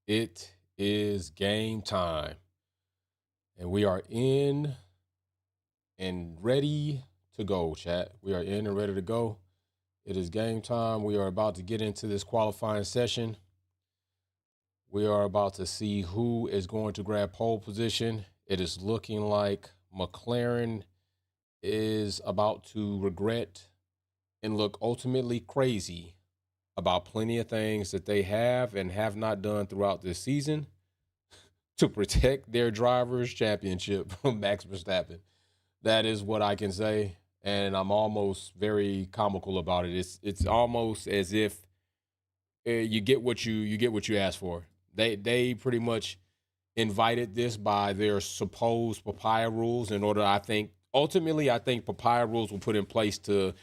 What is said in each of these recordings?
It is game time, and we are in and ready to go, chat. We are in and ready to go. It is game time. We are about to get into this qualifying session. We are about to see who is going to grab pole position. It is looking like McLaren is about to regret and look ultimately crazy about plenty of things that they have and have not done throughout this season to protect their driver's championship from Max Verstappen. That is what I can say, and I'm almost very comical about it. It's almost as if you get what you get what you ask for. They pretty much invited this by their supposed papaya rules in order. I think ultimately I think papaya rules were put in place to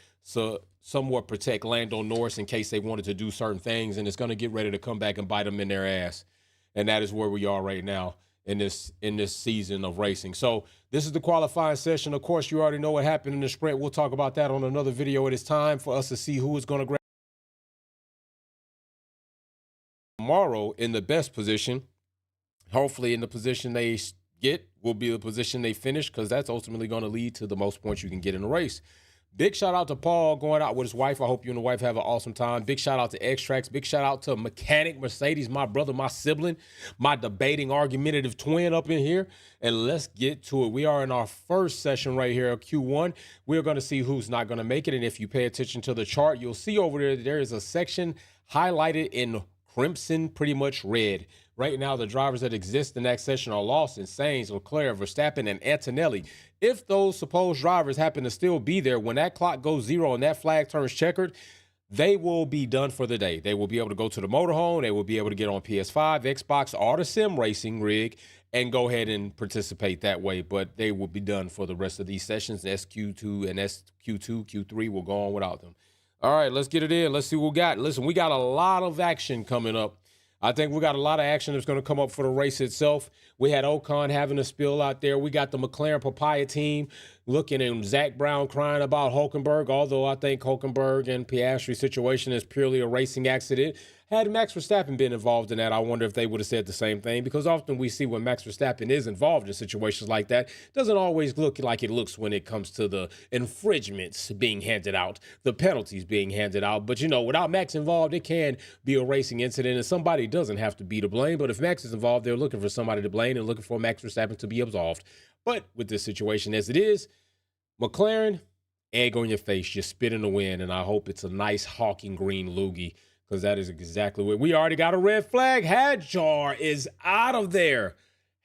somewhat protect Lando Norris in case they wanted to do certain things, and it's going to get ready to come back and bite them in their ass. And that is where we are right now in this season of racing. So this is the qualifying session. Of course, you already know what happened in the sprint. We'll talk about that on another video. It is time for us to see who is going to grab tomorrow in the best position. Hopefully, in the position they get will be the position they finish, because that's ultimately going to lead to the most points you can get in a race. Big shout out to Paul going out with his wife. I hope you and the wife have an awesome time. Big shout out to X-Trax. Big shout out to Mechanic Mercedes, my brother, my sibling, my debating argumentative twin up in here. And let's get to it. We are in our first session right here at Q1. We're going to see who's not going to make it. And if you pay attention to the chart, you'll see over there is a section highlighted in crimson, pretty much red. Right now, the drivers that exist in that session are Lawson, Sainz, Leclerc, Verstappen, and Antonelli. If those supposed drivers happen to still be there, when that clock goes zero and that flag turns checkered, they will be done for the day. They will be able to go to the motorhome. They will be able to get on PS5, Xbox, or the sim racing rig and go ahead and participate that way. But they will be done for the rest of these sessions. SQ2 and SQ2, Q3 will go on without them. All right, let's get it in. Let's see what we got. Listen, we got a lot of action coming up. I think we got a lot of action that's going to come up for the race itself. We had Ocon having a spill out there. We got the McLaren Papaya team looking, and Zach Brown crying about Hulkenberg, although I think Hulkenberg and Piastri's situation is purely a racing accident. Had Max Verstappen been involved in that, I wonder if they would have said the same thing, because often we see when Max Verstappen is involved in situations like that, it doesn't always look like it looks when it comes to the infringements being handed out, the penalties being handed out. But, without Max involved, it can be a racing incident, and somebody doesn't have to be to blame. But if Max is involved, they're looking for somebody to blame and looking for Max Verstappen to be absolved. But with this situation as it is, McLaren, egg on your face, you spit in the wind, and I hope it's a nice hawking green loogie, because that is exactly what we already got. A red flag. Hadjar is out of there.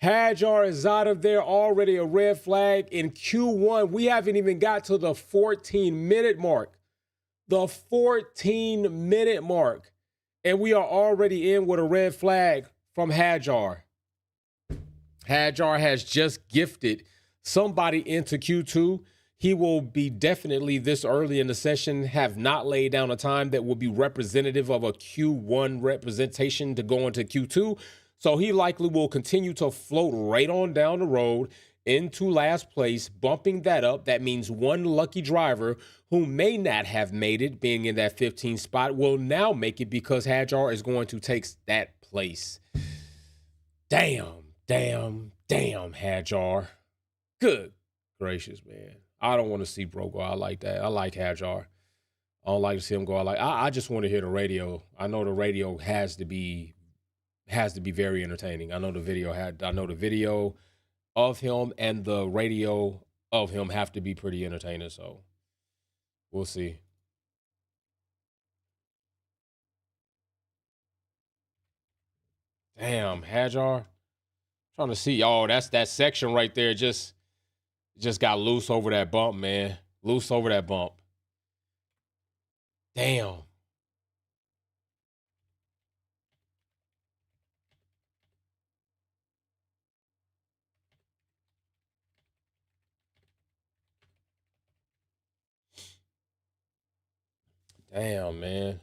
Hadjar is out of there. Already a red flag in Q1. We haven't even got to the 14-minute mark. The 14-minute mark. And we are already in with a red flag from Hadjar. Hadjar has just gifted somebody into Q2. He will be definitely this early in the session have not laid down a time that will be representative of a Q1 representation to go into Q2. So he likely will continue to float right on down the road into last place, bumping that up. That means one lucky driver who may not have made it, being in that 15th spot, will now make it, because Hadjar is going to take that place. Damn, Hadjar. Good gracious, man. I don't want to see bro go out like that. I like Hadjar. I don't like to see him go out like. I just want to hear the radio. I know the radio has to be very entertaining. I know the video of him and the radio of him have to be pretty entertaining. So we'll see. Damn, Hadjar. Trying to see. Oh, that's that section right there. Just got loose over that bump, man. Loose over that bump. Damn. Damn, man.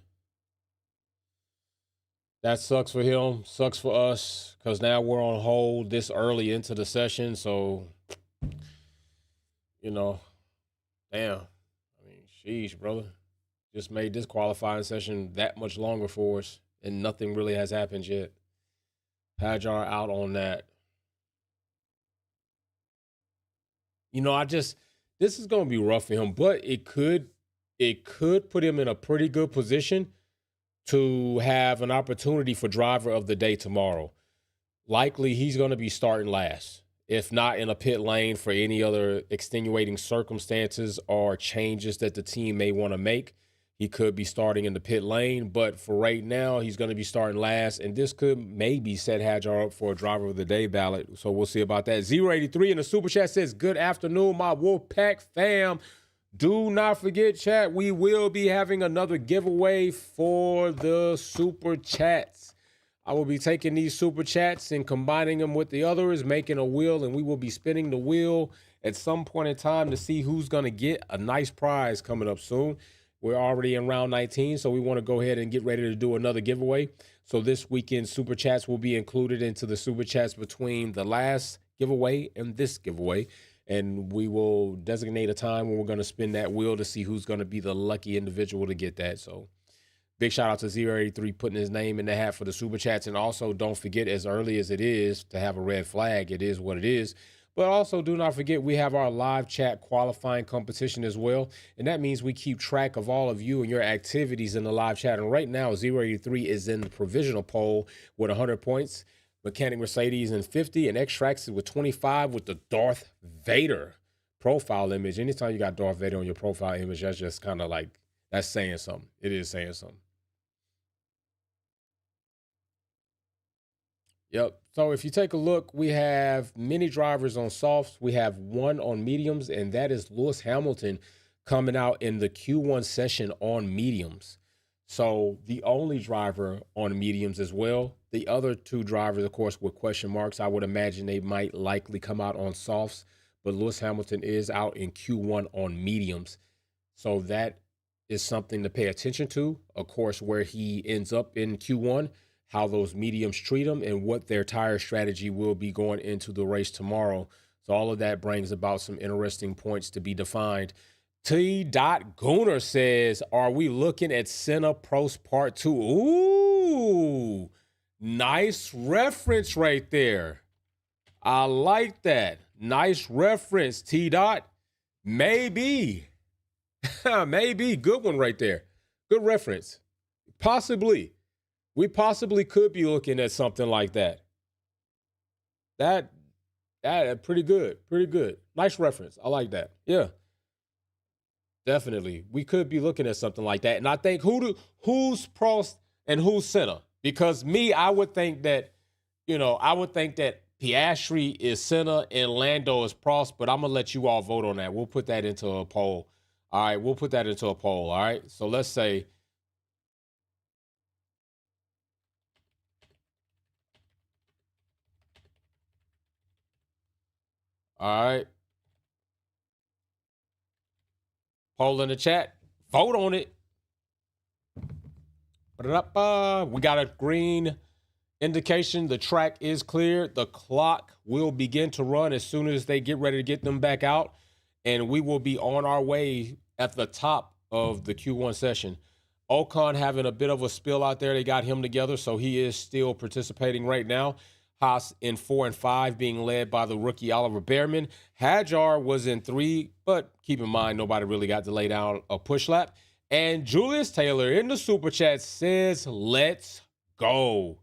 That sucks for him. Sucks for us, because now we're on hold this early into the session. So, you know, damn. I mean, sheesh, brother. Just made this qualifying session that much longer for us, and nothing really has happened yet. Hajar out on that. This is gonna be rough for him, but it could put him in a pretty good position to have an opportunity for driver of the day tomorrow. Likely he's going to be starting last, if not in a pit lane for any other extenuating circumstances or changes that the team may want to make. He could be starting in the pit lane, but for right now, he's going to be starting last, and this could maybe set Hajar up for a driver of the day ballot. So we'll see about that. 083 in the super chat says, "Good afternoon, my Wolfpack fam. Do not forget, chat, we will be having another giveaway for the super chats. I will be taking these super chats and combining them with the others, making a wheel, and we will be spinning the wheel at some point in time to see who's going to get a nice prize coming up soon. We're already in round 19, so we want to go ahead and get ready to do another giveaway. So this weekend, super chats will be included into the super chats between the last giveaway and this giveaway. And we will designate a time when we're going to spin that wheel to see who's going to be the lucky individual to get that. So big shout out to 083 putting his name in the hat for the super chats. And also don't forget, as early as it is to have a red flag, it is what it is. But also do not forget, we have our live chat qualifying competition as well. And that means we keep track of all of you and your activities in the live chat. And right now, 083 is in the provisional poll with 100 points. Mechanic Mercedes in 50, and Extracts with 25 with the Darth Vader profile image. Anytime you got Darth Vader on your profile image, that's just kind of like, that's saying something. It is saying something. Yep. So if you take a look, we have many drivers on softs. We have one on mediums, and that is Lewis Hamilton coming out in the Q1 session on mediums. So the only driver on mediums as well. The other two drivers, of course, with question marks. I would imagine they might likely come out on softs, but Lewis Hamilton is out in Q1 on mediums. So that is something to pay attention to. Of course, where he ends up in Q1, how those mediums treat him, and what their tire strategy will be going into the race tomorrow. So all of that brings about some interesting points to be defined. T. Gooner says, "Are we looking at Senna Prost Part 2? Ooh, nice reference right there. I like that. Nice reference, T. Maybe. Maybe. Good one right there. Good reference. Possibly. We possibly could be looking at something like that. That pretty good. Pretty good. Nice reference. I like that. Yeah. Definitely. We could be looking at something like that. And I think who's Prost and who's Senna? Because I would think that, Piastri is Senna and Lando is Prost, but I'm going to let you all vote on that. We'll put that into a poll. All right. We'll put that into a poll. All right. So let's say, all right. Poll in the chat. Vote on it. We got a green indication. The track is clear. The clock will begin to run as soon as they get ready to get them back out. And we will be on our way at the top of the Q1 session. Ocon having a bit of a spill out there. They got him together, so he is still participating right now. Haas in 4 and 5, being led by the rookie Oliver Behrman. Hajar was in 3, but keep in mind, nobody really got to lay down a push lap. And Julius Taylor in the super chat says, "Let's go."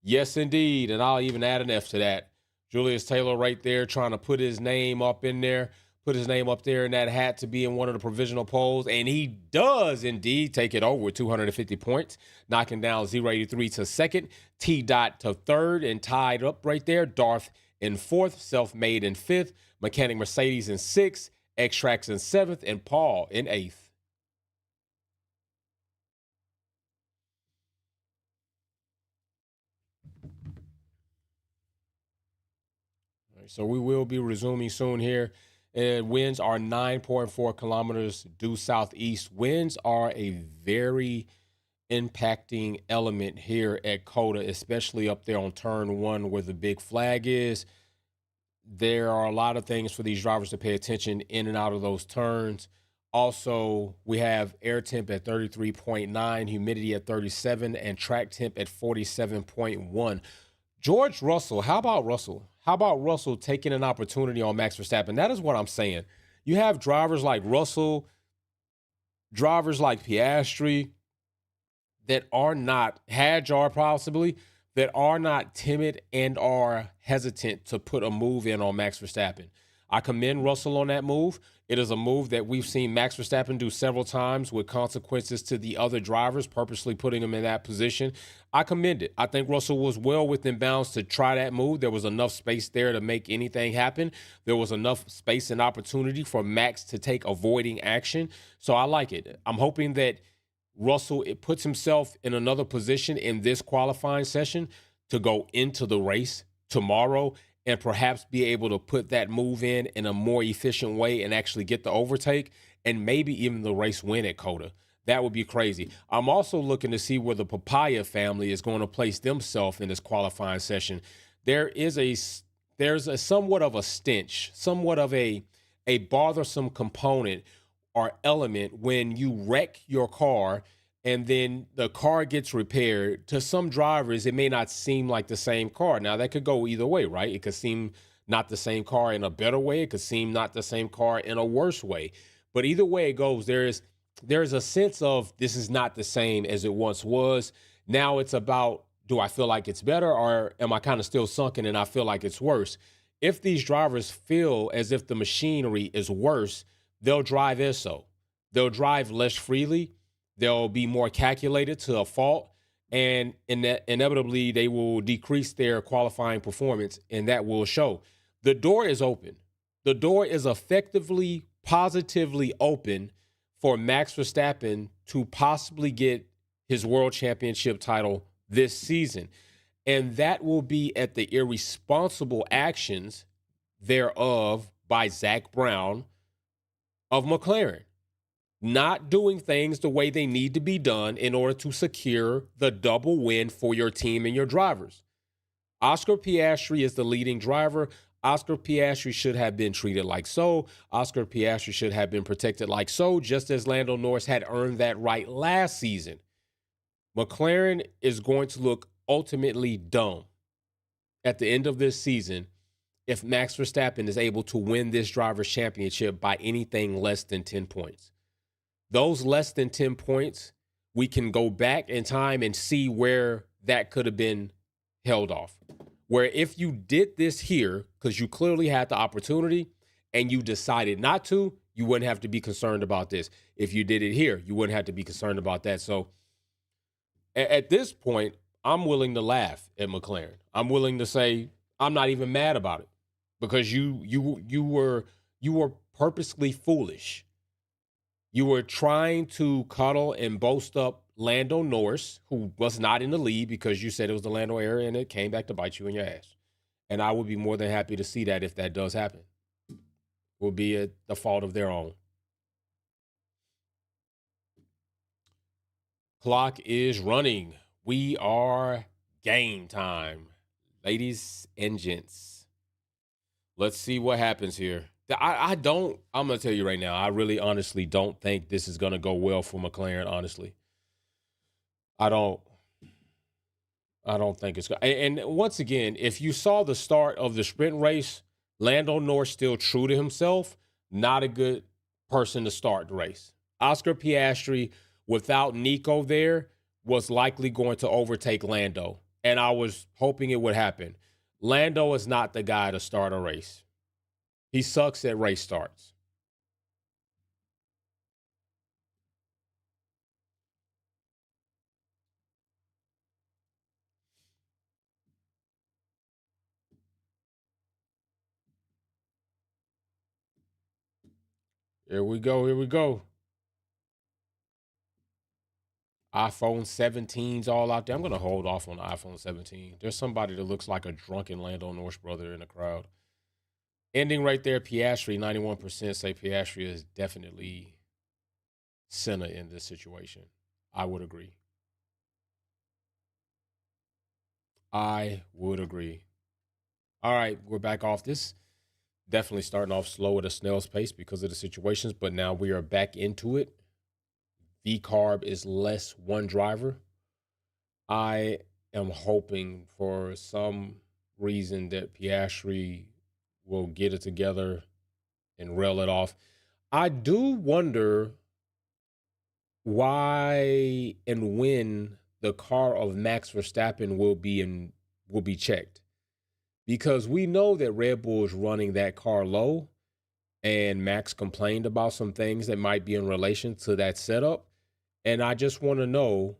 Yes, indeed. And I'll even add an F to that. Julius Taylor right there trying to put his name up in there. Put his name up there in that hat to be in one of the provisional polls. And he does indeed take it over with 250 points, knocking down 083 to second, T. to third, and tied up right there. Darth in fourth, Self-Made in fifth, Mechanic Mercedes in sixth, Extracts in seventh, and Paul in eighth. All right, so we will be resuming soon here. Winds are 9.4 kilometers due southeast. Winds are a very impacting element here at COTA, especially up there on turn 1 where the big flag is. There are a lot of things for these drivers to pay attention in and out of those turns. Also, we have air temp at 33.9, humidity at 37, and track temp at 47.1. George Russell, how about Russell? How about Russell taking an opportunity on Max Verstappen? That is what I'm saying. You have drivers like Russell, drivers like Piastri that are not, Hadjar possibly, that are not timid and are hesitant to put a move in on Max Verstappen. I commend Russell on that move. It is a move that we've seen Max Verstappen do several times with consequences to the other drivers, purposely putting him in that position. I commend it. I think Russell was well within bounds to try that move. There was enough space there to make anything happen. There was enough space and opportunity for Max to take avoiding action. So I like it. I'm hoping that Russell, it puts himself in another position in this qualifying session to go into the race tomorrow and perhaps be able to put that move in a more efficient way and actually get the overtake and maybe even the race win at Coda. That would be crazy. I'm also looking to see where the Papaya family is going to place themselves in this qualifying session. There's a somewhat of a stench, somewhat of a bothersome component or element when you wreck your car and then the car gets repaired. To some drivers, it may not seem like the same car. Now, that could go either way, right? It could seem not the same car in a better way. It could seem not the same car in a worse way. But either way it goes, there's a sense of this is not the same as it once was. Now it's about, do I feel like it's better or am I kind of still sunken and I feel like it's worse? If these drivers feel as if the machinery is worse, they'll drive as so. They'll drive less freely. They'll be more calculated to a fault. And inevitably, they will decrease their qualifying performance, and that will show. The door is open. The door is effectively, positively open for Max Verstappen to possibly get his world championship title this season. And that will be at the irresponsible actions thereof by Zach Brown of McLaren, not doing things the way they need to be done in order to secure the double win for your team and your drivers. Oscar Piastri is the leading driver. Oscar Piastri should have been treated like so. Oscar Piastri should have been protected like so, just as Lando Norris had earned that right last season. McLaren is going to look ultimately dumb at the end of this season if Max Verstappen is able to win this driver's championship by anything less than 10 points. Those less than 10 points, we can go back in time and see where that could have been held off. Where if you did this here, because you clearly had the opportunity and you decided not to, you wouldn't have to be concerned about this. If you did it here, you wouldn't have to be concerned about that. So at this point, I'm willing to laugh at McLaren. I'm willing to say I'm not even mad about it because you were purposely foolish. You were trying to cuddle and boast up Lando Norris, who was not in the lead because you said it was the Lando era and it came back to bite you in your ass. And I would be more than happy to see that if that does happen. It will be at the fault of their own. Clock is running. We are game time. Ladies and gents, let's see what happens here. I'm going to tell you right now, I really honestly don't think this is going to go well for McLaren, honestly. I don't think it's going to. And once again, if you saw the start of the sprint race, Lando Norris still true to himself, not a good person to start the race. Oscar Piastri, without Nico there, was likely going to overtake Lando. And I was hoping it would happen. Lando is not the guy to start a race. He sucks at race starts. Here we go. Here we go. iPhone 17s all out there. I'm going to hold off on the iPhone 17. There's somebody that looks like a drunken Lando Norris brother in the crowd. Ending right there, Piastri, 91% say Piastri is definitely Senna in this situation. I would agree. I would agree. All right, we're back off this. Definitely starting off slow at a snail's pace because of the situations, but now we are back into it. V-carb is less one driver. I am hoping for some reason that Piastri will get it together and rail it off. I do wonder why and when the car of Max Verstappen will be checked, because we know that Red Bull is running that car low, and Max complained about some things that might be in relation to that setup. And I just want to know,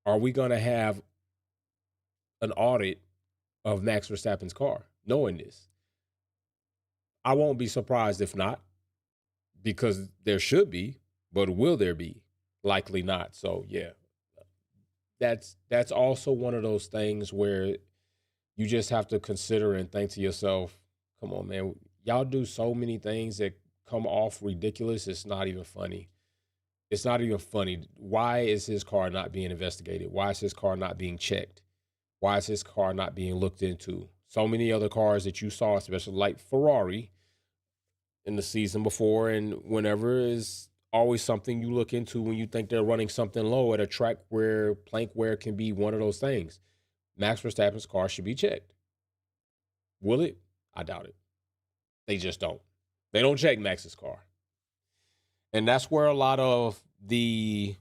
are we going to have an audit of Max Verstappen's car knowing this? I won't be surprised if not, because there should be, but will there be? Likely not. So yeah, that's also one of those things where you just have to consider and think to yourself, come on, man, y'all do so many things that come off ridiculous. It's not even funny. It's not even funny. Why is his car not being investigated? Why is his car not being checked? Why is his car not being looked into? So many other cars that you saw, especially like Ferrari in the season before and whenever, is always something you look into when you think they're running something low at a track where plank wear can be one of those things. Max Verstappen's car should be checked. Will it? I doubt it. They just don't. They don't check Max's car. And that's where a lot of the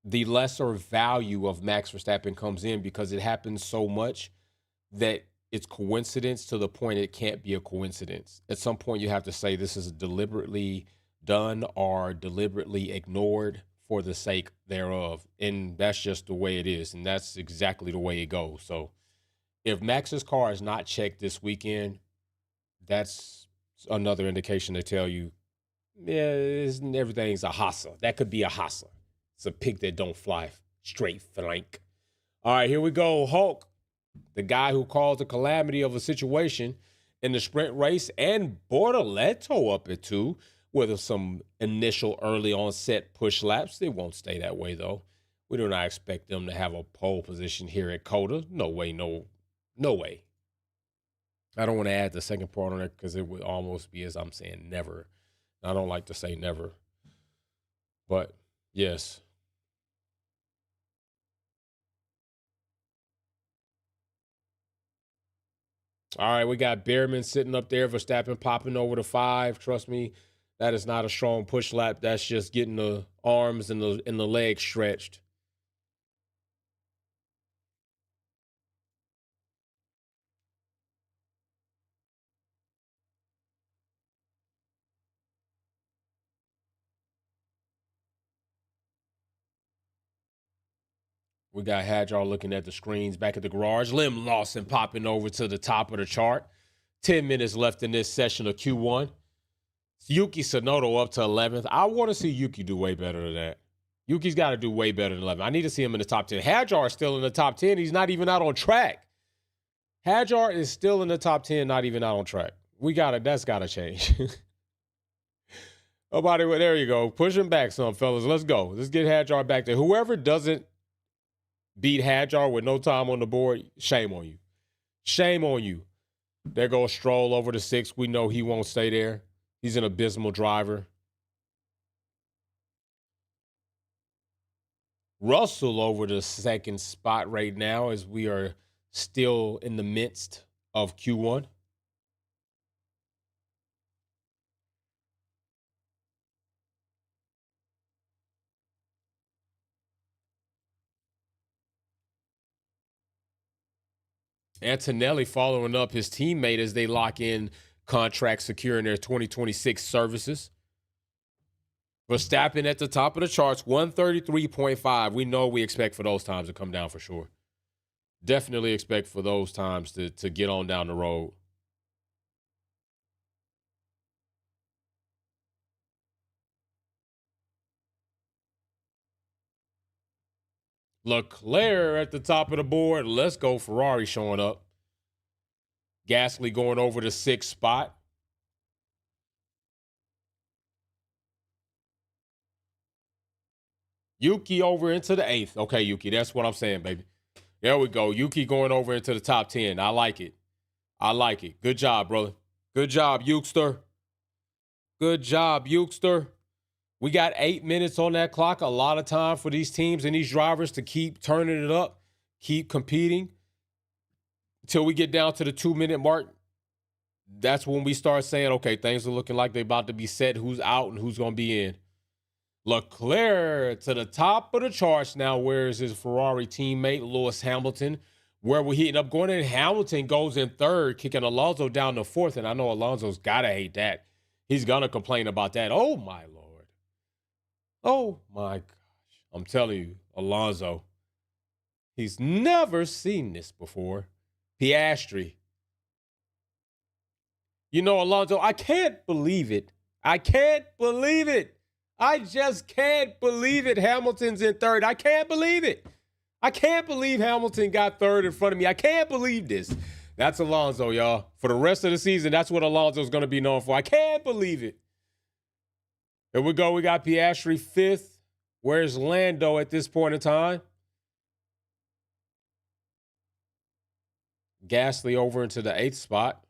lesser value of Max Verstappen comes in, because it happens so much that it's coincidence to the point it can't be a coincidence. At some point, you have to say this is deliberately done or deliberately ignored for the sake thereof. And that's just the way it is. And that's exactly the way it goes. So if Max's car is not checked this weekend, that's another indication to tell you, yeah, everything's a hassa. That could be a hassa. It's a pig that don't fly straight flank. All right, here we go. Hulk, the guy who caused the calamity of a situation in the sprint race, and Bortoleto up at 2 with some initial early onset push laps. They won't stay that way, though. We do not expect them to have a pole position here at COTA. No way, no way. I don't want to add the second part on it because it would almost be as I'm saying never. I don't like to say never. But, yes. All right, we got Behrman sitting up there, Verstappen popping over the 5. Trust me, that is not a strong push lap. That's just getting the arms and the legs stretched. We got Hadjar looking at the screens back at the garage. Lim Lawson popping over to the top of the chart. 10 minutes left in this session of Q1. Yuki Tsunoda up to 11th. I want to see Yuki do way better than that. Yuki's got to do way better than 11. I need to see him in the top 10. Hadjar is still in the top 10. He's not even out on track. Hadjar is still in the top 10, not even out on track. That's got to change. Nobody, there you go. Push him back some, fellas. Let's go. Let's get Hadjar back there. Whoever doesn't beat Hadjar with no time on the board, shame on you. Shame on you. There goes Stroll over to 6. We know he won't stay there. He's an abysmal driver. Russell over the second spot right now as we are still in the midst of Q1. Antonelli following up his teammate as they lock in contracts securing their 2026 services. Verstappen at the top of the charts, 133.5. We know we expect for those times to come down for sure. Definitely expect for those times to get on down the road. Leclerc at the top of the board. Let's go. Ferrari showing up. Gasly going over the 6th spot. Yuki over into the 8th. Okay, Yuki, that's what I'm saying, baby. There we go. Yuki going over into the top 10. I like it. I like it. Good job, brother. Good job, Yukester. Good job, Yukester. We got 8 minutes on that clock. A lot of time for these teams and these drivers to keep turning it up, keep competing until we get down to the 2-minute mark. That's when we start saying, okay, things are looking like they're about to be set. Who's out and who's going to be in? Leclerc to the top of the charts now. Where is his Ferrari teammate, Lewis Hamilton? Where will he end up going in? Hamilton goes in third, kicking Alonso down to fourth. And I know Alonso's got to hate that. He's going to complain about that. Oh, my Lord. Oh, my gosh. I'm telling you, Alonso, he's never seen this before. Piastri. You know, Alonso, I can't believe it. I can't believe it. I just can't believe it. Hamilton's in third. I can't believe it. I can't believe Hamilton got third in front of me. I can't believe this. That's Alonso, y'all. For the rest of the season, that's what Alonso's going to be known for. I can't believe it. Here we go. We got Piastri fifth. Where's Lando at this point in time? Gasly over into the eighth spot.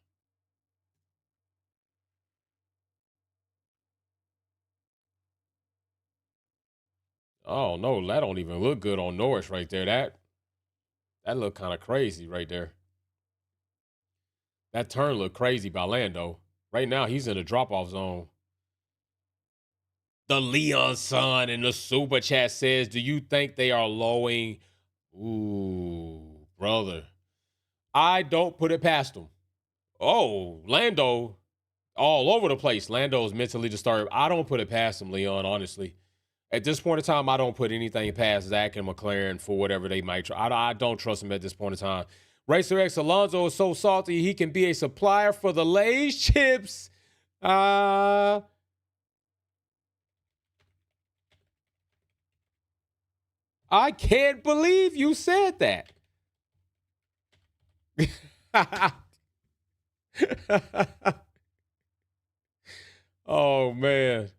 Oh, no, that don't even look good on Norris right there. That looked kind of crazy right there. That turn looked crazy by Lando. Right now, he's in a drop-off zone. The Leon son in the super chat says, do you think they are lowing? Ooh, brother. I don't put it past them. Oh, Lando, all over the place. Lando's mentally disturbed. I don't put it past him, Leon, honestly. At this point in time, I don't put anything past Zach and McLaren for whatever they might try. I don't trust him at this point in time. Racer X Alonso is so salty he can be a supplier for the Lay's chips. I can't believe you said that. Oh, man.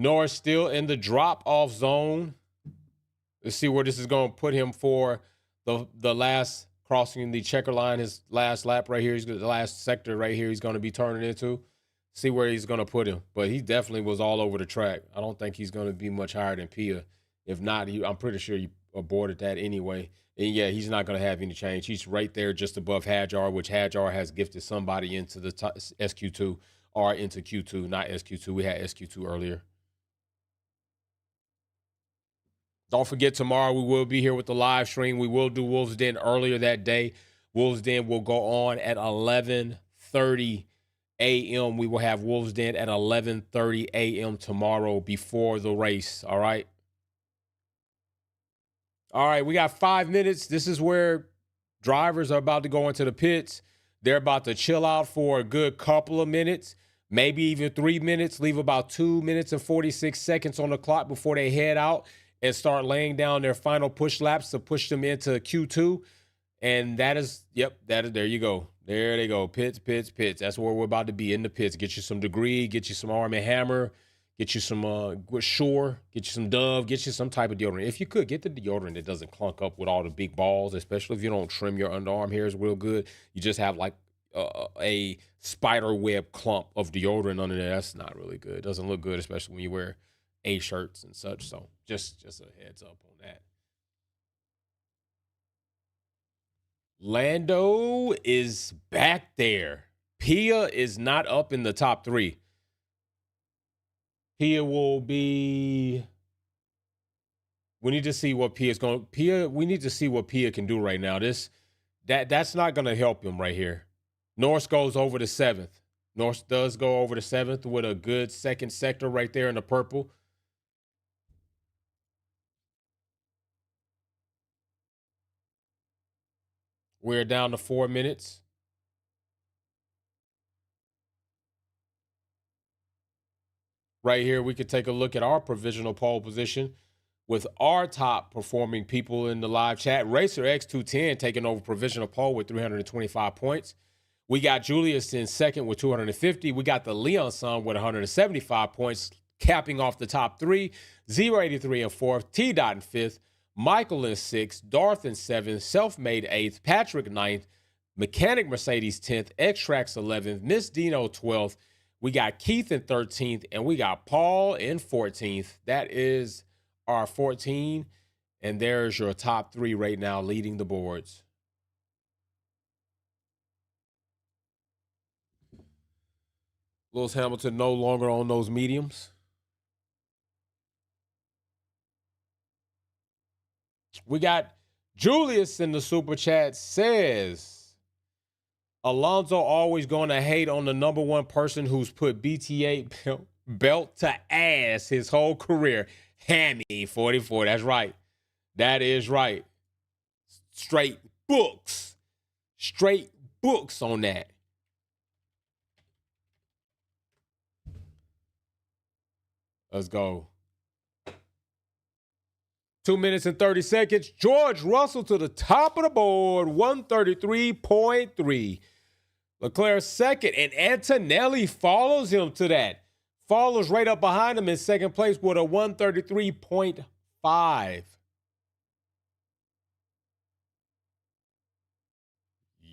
Norris still in the drop-off zone. Let's see where this is going to put him for the last crossing the checker line, his last lap right here. He's the last sector right here he's going to be turning into. See where he's going to put him. But he definitely was all over the track. I don't think he's going to be much higher than Pia. If not, I'm pretty sure he aborted that anyway. And, yeah, he's not going to have any change. He's right there just above Hadjar, which Hadjar has gifted somebody into the SQ2 or into Q2, not SQ2. We had SQ2 earlier. Don't forget, tomorrow we will be here with the live stream. We will do Wolves Den earlier that day. Wolves Den will go on at 11:30 a.m. We will have Wolves Den at 11:30 a.m. tomorrow before the race, all right? All right, we got 5 minutes. This is where drivers are about to go into the pits. They're about to chill out for a good couple of minutes, maybe even 3 minutes, leave about 2 minutes and 46 seconds on the clock before they head out and start laying down their final push laps to push them into Q2. And that is, there you go. There they go. Pits. That's where we're about to be, in the pits. Get you some Degree, get you some Arm & Hammer, get you some Shore, get you some Dove, get you some type of deodorant. If you could, get the deodorant that doesn't clunk up with all the big balls, especially if you don't trim your underarm hairs real good. You just have like a spider web clump of deodorant under there. That's not really good. It doesn't look good, especially when you wear A shirts and such. So just a heads up on that. Lando is back there. Pia is not up in the top three. Pia will be. We need to see what Pia's going. We need to see what Pia can do right now. That's not going to help him right here. Norris goes over the seventh. Norris does go over the seventh with a good second sector right there in the purple. We're down to 4 minutes. Right here, we could take a look at our provisional pole position with our top performing people in the live chat. Racer X210 taking over provisional pole with 325 points. We got Julius in second with 250. We got the Leon son with 175 points, capping off the top three. 083 in fourth, T-Dot in fifth, Michael in sixth, Darth in seventh, Self-Made eighth, Patrick ninth, Mechanic Mercedes 10th, X-Trax 11th, Miss Dino 12th. We got Keith in 13th, and we got Paul in 14th. That is our 14. And there's your top three right now leading the boards. Lewis Hamilton no longer on those mediums. We got Julius in the super chat says, Alonso always going to hate on the number one person who's put BTA belt to ass his whole career. Hammy 44. That's right. That is right. Straight books. Straight books on that. Let's go. 2 minutes and 30 seconds. George Russell to the top of the board, 133.3. Leclerc second, and Antonelli follows him to that. Follows right up behind him in second place with a 133.5.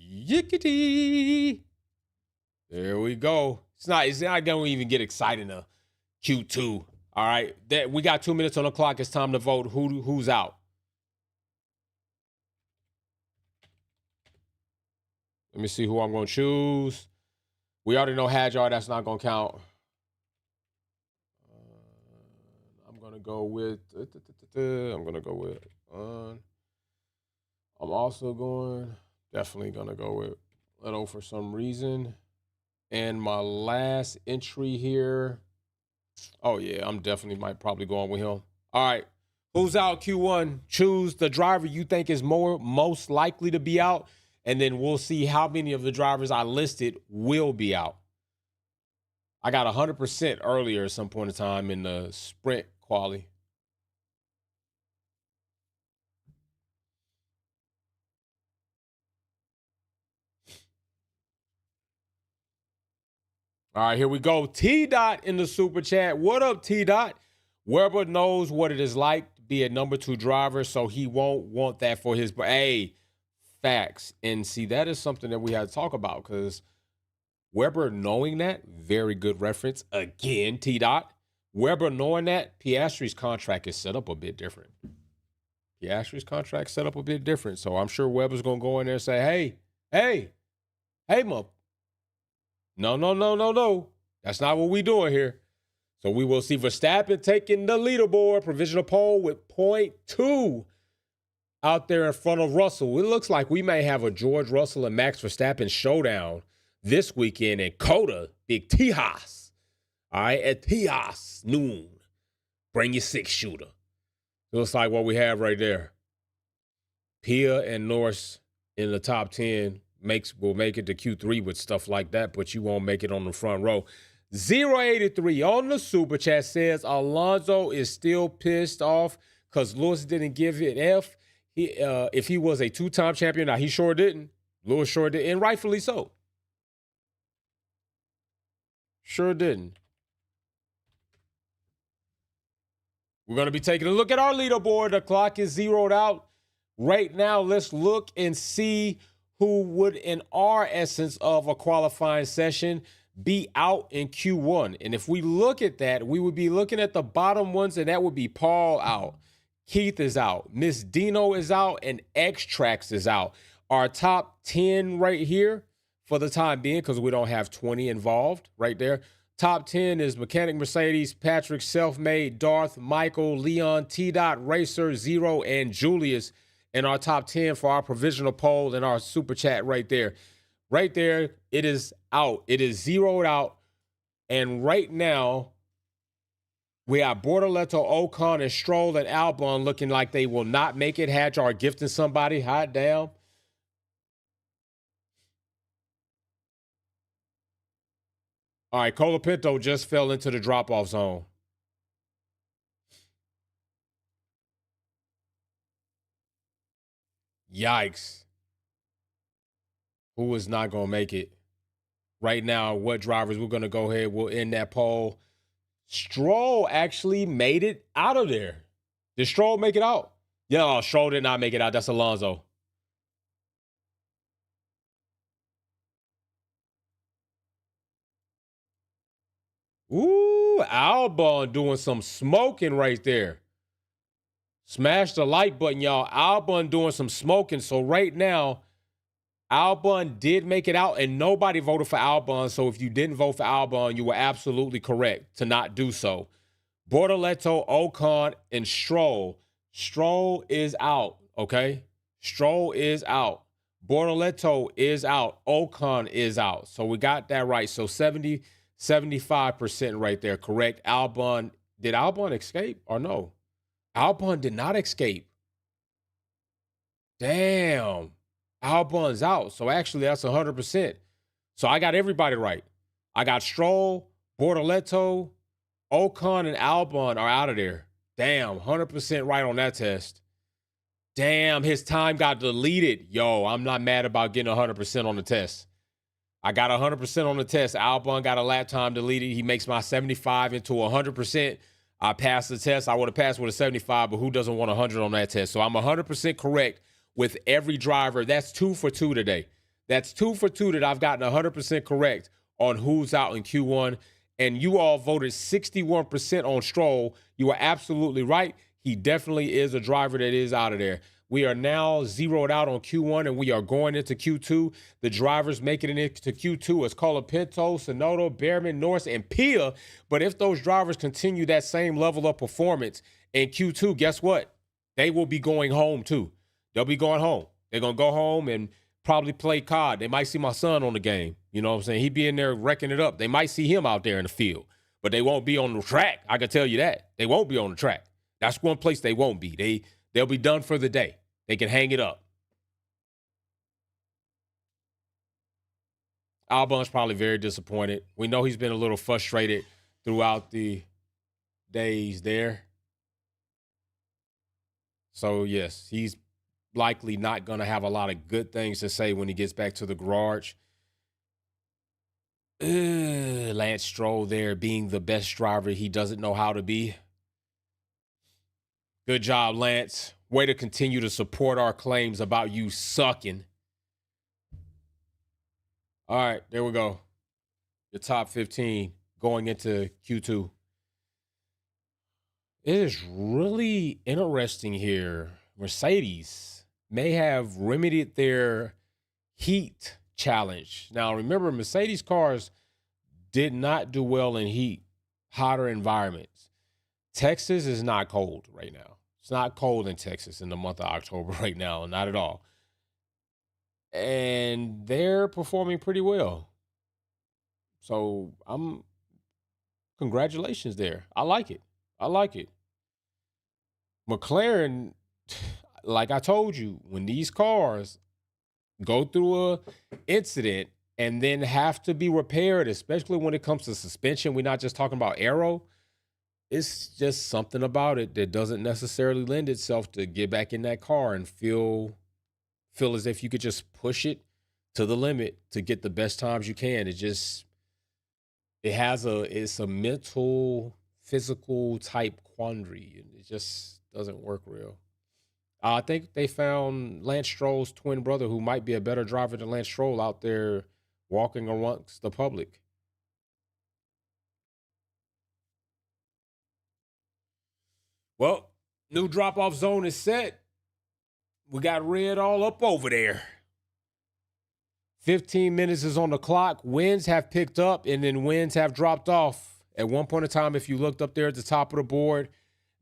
Yickety. There we go. It's not going to even get exciting to Q2. All right. We got 2 minutes on the clock. It's time to vote who's out. Let me see who I'm going to choose. We already know Hadjar. That's not going to count. I'm going to go with. I'm also definitely going to go with Leto for some reason. And my last entry here. Oh, yeah, I'm definitely probably going with him. All right, who's out Q1? Choose the driver you think is most likely to be out, and then we'll see how many of the drivers I listed will be out. I got 100% earlier at some point in time in the sprint quali. All right, here we go. T-Dot in the super chat. What up, T-Dot? Weber knows what it is like to be a number 2 driver, so he won't want that for his. Hey, facts. And see, that is something that we had to talk about because Weber knowing that, very good reference. Again, T-Dot. Weber knowing that, Piastri's contract is set up a bit different. Piastri's contract set up a bit different. So I'm sure Weber's going to go in there and say, hey, Mo. No. That's not what we doing here. So we will see Verstappen taking the leaderboard, provisional pole with 0.2 out there in front of Russell. It looks like we may have a George Russell and Max Verstappen showdown this weekend in Coda, Big Tejas. All right, at Tejas, noon. Bring your 6-shooter. Looks like what we have right there. Pia and Norris in the top 10 will make it to Q3 with stuff like that, but you won't make it on the front row. 083 on the super chat says Alonso is still pissed off because Lewis didn't give it F. If he was a 2-time champion, now he sure didn't. Lewis sure did, and rightfully so. Sure didn't. We're going to be taking a look at our leaderboard. The clock is zeroed out. Right now, let's look and see who would, in our essence of a qualifying session, be out in Q1. And if we look at that, we would be looking at the bottom ones, and that would be Paul out. Keith is out. Miss Dino is out, and X-Trax is out. Our top 10 right here for the time being, because we don't have 20 involved right there. Top 10 is Mechanic Mercedes, Patrick Selfmade, Darth, Michael, Leon, T-Dot, Racer, Zero, and Julius in our top 10 for our provisional poll and our super chat right there. Right there, it is out. It is zeroed out. And right now, we have Bortoleto, Ocon, and Stroll and Albon looking like they will not make it. Hadjar gifting somebody. Hot damn. All right, Colapinto just fell into the drop-off zone. Yikes. Who is not going to make it? Right now, what drivers we're going to go ahead, we'll end that poll. Stroll actually made it out of there. Did Stroll make it out? Yeah, Stroll did not make it out. That's Alonso. Ooh, Albon doing some smoking right there. Smash the like button, y'all. Albon doing some smoking. So right now, Albon did make it out, and nobody voted for Albon. So if you didn't vote for Albon, you were absolutely correct to not do so. Bortoleto, Ocon, and Stroll. Stroll is out, okay? Stroll is out. Bortoleto is out. Ocon is out. So we got that right. So 70, 75% right there, correct. Albon, did Albon escape or no? Albon did not escape. Damn. Albon's out. So actually, that's 100%. So I got everybody right. I got Stroll, Bortoleto, Ocon, and Albon are out of there. Damn, 100% right on that test. Damn, his time got deleted. Yo, I'm not mad about getting 100% on the test. I got 100% on the test. Albon got a lap time deleted. He makes my 75 into 100%. I passed the test. I would have passed with a 75, but who doesn't want 100 on that test? So I'm 100% correct with every driver. That's 2 for 2 today. That's 2 for 2 that I've gotten 100% correct on who's out in Q1. And you all voted 61% on Stroll. You are absolutely right. He definitely is a driver that is out of there. We are now zeroed out on Q1, and we are going into Q2. The drivers making it into Q2 is Colapinto, Sonoda, Behrman, Norris, and Pia. But if those drivers continue that same level of performance in Q2, guess what? They will be going home too. They'll be going home. They're going to go home and probably play COD. They might see my son on the game. You know what I'm saying? He be in there wrecking it up. They might see him out there in the field, but they won't be on the track. I can tell you that. They won't be on the track. That's one place they won't be. They'll be done for the day. They can hang it up. Albon's probably very disappointed. We know he's been a little frustrated throughout the days there. So, yes, he's likely not going to have a lot of good things to say when he gets back to the garage. Lance Stroll there being the best driver he doesn't know how to be. Good job, Lance. Way to continue to support our claims about you sucking. All right, there we go. The top 15 going into Q2. It is really interesting here. Mercedes may have remedied their heat challenge. Now, remember, Mercedes cars did not do well in heat, hotter environments. Texas is not cold right now. It's not cold in Texas in the month of October right now, not at all. And they're performing pretty well. So congratulations there. I like it. I like it. McLaren, like I told you, when these cars go through a incident and then have to be repaired, especially when it comes to suspension, we're not just talking about aero. It's just something about it that doesn't necessarily lend itself to get back in that car and feel as if you could just push it to the limit to get the best times you can. It's a mental, physical type quandary. It just doesn't work real. I think they found Lance Stroll's twin brother, who might be a better driver than Lance Stroll, out there walking amongst the public. Well, new drop-off zone is set. We got red all up over there. 15 minutes is on the clock. Winds have picked up, and then winds have dropped off. At one point in time, if you looked up there at the top of the board,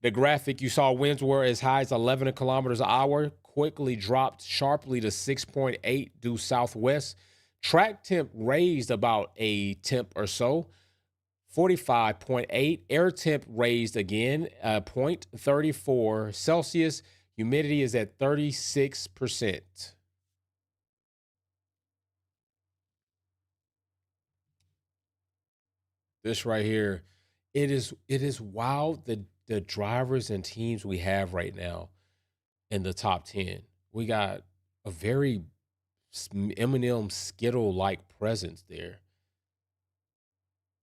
the graphic, you saw winds were as high as 11 kilometers an hour, quickly dropped sharply to 6.8 due southwest. Track temp raised about a temp or so. 45.8. Air temp raised again, 0.34 Celsius. Humidity is at 36%. This right here, it is wild the drivers and teams we have right now in the top 10. We got a very Eminem Skittle-like presence there.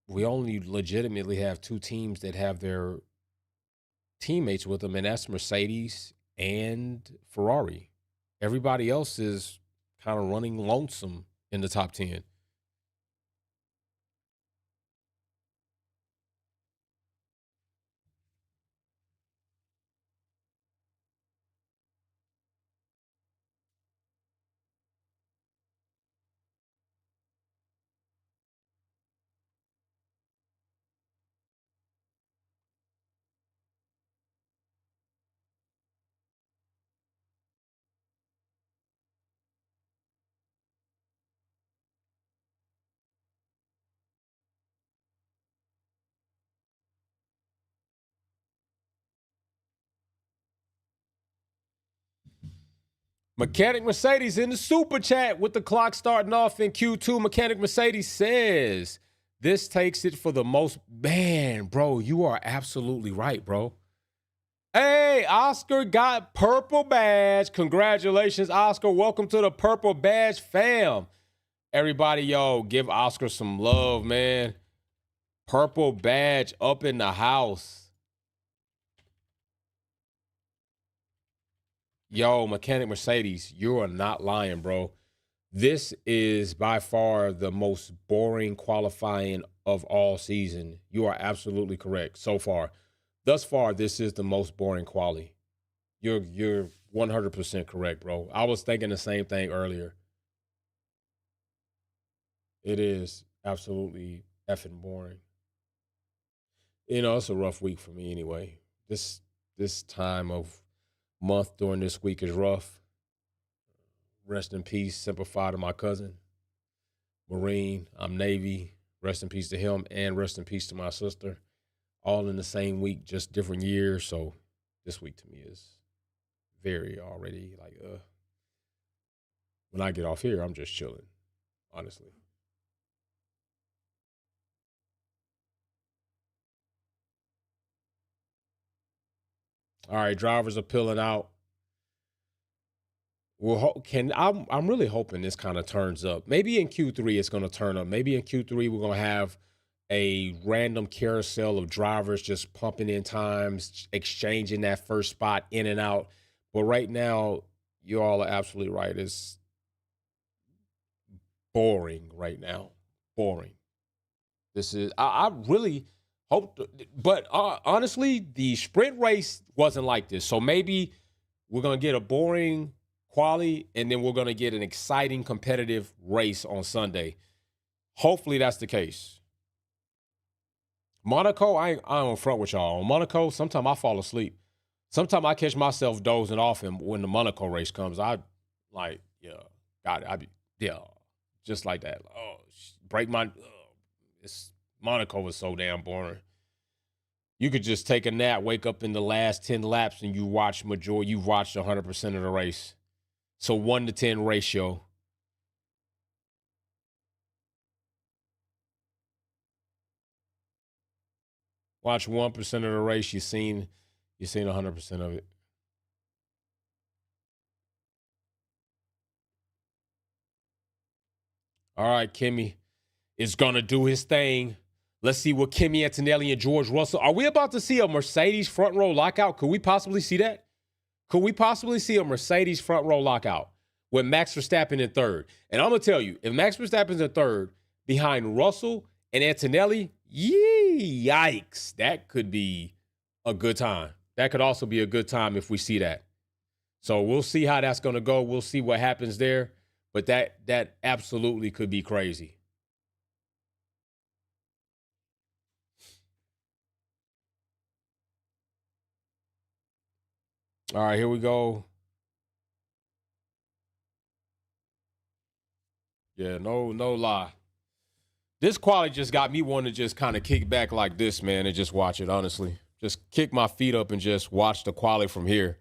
We only legitimately have 2 teams that have their teammates with them, and that's Mercedes and Ferrari. Everybody else is kind of running lonesome in the top 10. Mechanic Mercedes in the super chat with the clock starting off in Q2. Mechanic Mercedes says, this takes it for the most. Man, bro, you are absolutely right, bro. Hey, Oscar got purple badge. Congratulations, Oscar. Welcome to the purple badge fam. Everybody, yo, give Oscar some love, man. Purple badge up in the house. Yo, Mechanic Mercedes, you are not lying, bro. This is by far the most boring qualifying of all season. You are absolutely correct so far. Thus far, this is the most boring quali. You're 100% correct, bro. I was thinking the same thing earlier. It is absolutely effing boring. You know, it's a rough week for me anyway. This time of month during this week is rough. Rest in peace, Simplify to my cousin, Marine. I'm Navy. Rest in peace to him, and rest in peace to my sister. All in the same week, just different years. So this week to me is very already like, when I get off here, I'm just chilling, honestly. All right, drivers are peeling out. I'm really hoping this kind of turns up. Maybe in Q3 it's going to turn up. Maybe in Q3 we're going to have a random carousel of drivers just pumping in times, exchanging that first spot in and out. But right now, you all are absolutely right. It's boring right now. Boring. This is, I really hope, but honestly, the sprint race wasn't like this. So maybe we're going to get a boring quali, and then we're going to get an exciting competitive race on Sunday. Hopefully that's the case. Monaco, I don't front with y'all. On Monaco, sometimes I fall asleep. Sometimes I catch myself dozing off, and when the Monaco race comes, I like, yeah, got it. I be, yeah, just like that. Oh, break my, Monaco was so damn boring. You could just take a nap, wake up in the last 10 laps, and you've watched 100% of the race. So 1-to-10 ratio. Watch 1% of the race, you've seen 100% of it. All right, Kimmy is gonna do his thing. Let's see what Kimi Antonelli and George Russell. Are we about to see a Mercedes front row lockout? Could we possibly see that? Could we possibly see a Mercedes front row lockout with Max Verstappen in third? And I'm going to tell you, if Max Verstappen's in third behind Russell and Antonelli, yikes, that could be a good time. That could also be a good time if we see that. So we'll see how that's going to go. We'll see what happens there. But that absolutely could be crazy. All right, here we go. Yeah, no lie. This quality just got me wanting to just kind of kick back like this, man, and just watch it, honestly. Just kick my feet up and just watch the quality from here.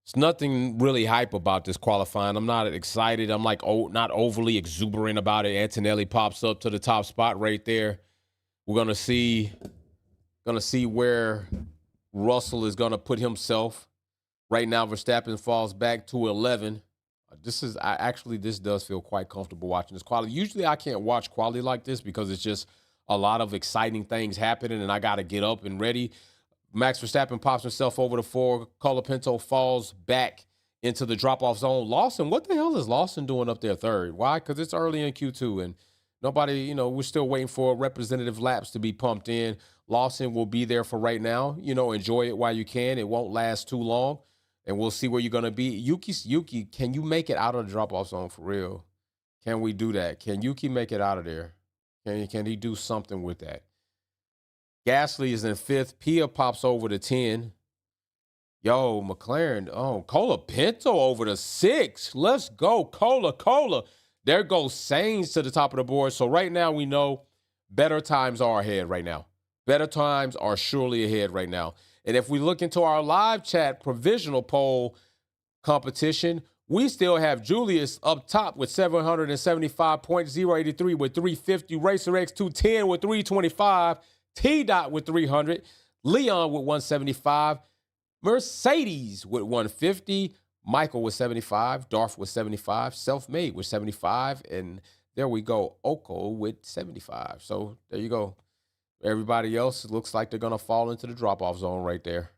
It's nothing really hype about this qualifying. I'm not excited. I'm like, not overly exuberant about it. Antonelli pops up to the top spot right there. We're gonna see where Russell is gonna put himself. Right now, Verstappen falls back to 11. This does feel quite comfortable watching this quality. Usually I can't watch quality like this because it's just a lot of exciting things happening and I got to get up and ready. Max Verstappen pops himself over the 4. Colapinto falls back into the drop-off zone. Lawson, what the hell is Lawson doing up there third? Why? Because it's early in Q2 and nobody, we're still waiting for representative laps to be pumped in. Lawson will be there for right now. Enjoy it while you can. It won't last too long. And we'll see where you're going to be. Yuki, can you make it out of the drop-off zone for real? Can we do that? Can Yuki make it out of there? Can he do something with that? Gasly is in 5th. Pia pops over to 10. Yo, McLaren. Oh, Colapinto over to 6. Let's go, Cola. There goes Sainz to the top of the board. So right now we know better times are ahead right now. Better times are surely ahead right now. And if we look into our live chat provisional poll competition, We still have Julius up top with 775.083 with 350. Racer X 210 with 325. T Dot with 300. Leon with 175. Mercedes with 150. Michael with 75. Darth with 75. Self-Made with 75. And there we go. Oko with 75. So there you go. Everybody else looks like they're going to fall into the drop-off zone right there.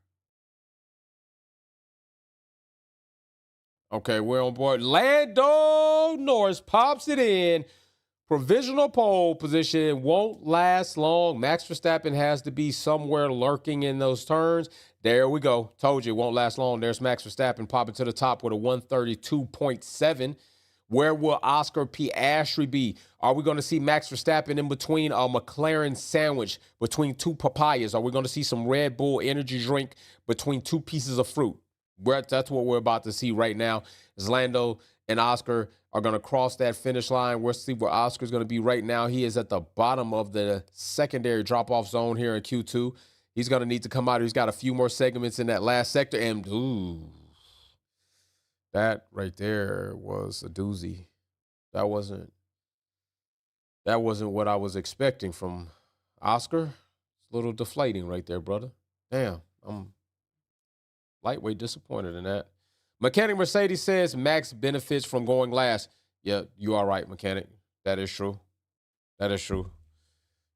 Okay, we're on board. Lando Norris pops it in. Provisional pole position won't last long. Max Verstappen has to be somewhere lurking in those turns. There we go. Told you it won't last long. There's Max Verstappen popping to the top with a 132.7. Where will Oscar Piastri be? Are we going to see Max Verstappen in between a McLaren sandwich, between two papayas? Are we going to see some Red Bull energy drink between two pieces of fruit? That's what we're about to see right now. As Lando and Oscar are going to cross that finish line. We'll see where Oscar's going to be right now. He is at the bottom of the secondary drop-off zone here in Q2. He's going to need to come out. He's got a few more segments in that last sector. And, ooh, that right there was a doozy. That wasn't what I was expecting from Oscar. It's a little deflating right there, brother. Damn, I'm lightweight disappointed in that. Mechanic Mercedes says Max benefits from going last. Yeah, you are right, Mechanic. That is true. That is true.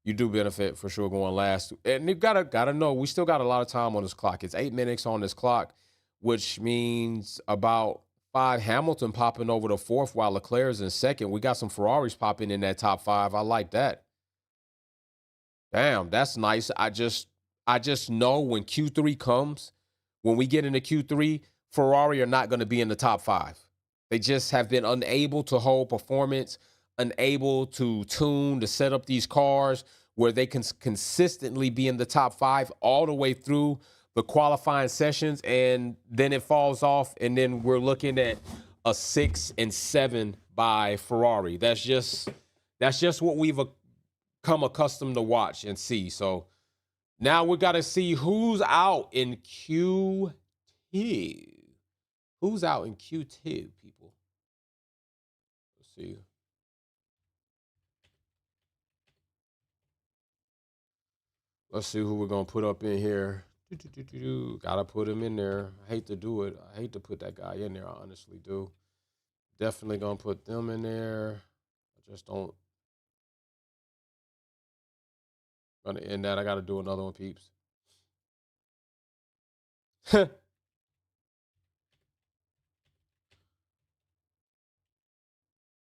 You do benefit for sure going last. And you gotta know we still got a lot of time on this clock. It's 8 minutes on this clock, which means about 5 Hamilton popping over to fourth while Leclerc is in second. We got some Ferraris popping in that top 5. I like that. Damn, that's nice. I just know when Q3 comes, when we get into Q3, Ferrari are not going to be in the top 5. They just have been unable to hold performance, unable to tune, to set up these cars where they can consistently be in the top 5 all the way through the qualifying sessions, and then it falls off, and then we're looking at a 6 and 7 by Ferrari. That's just what we've come accustomed to watch and see. So now we got to see who's out in Q2. Who's out in Q2, people? Let's see. Let's see who we're going to put up in here. Gotta put him in there. I hate to do it. I hate to put that guy in there. I honestly do. Definitely going to put them in there. I just don't. Going to end that. I got to do another one, peeps.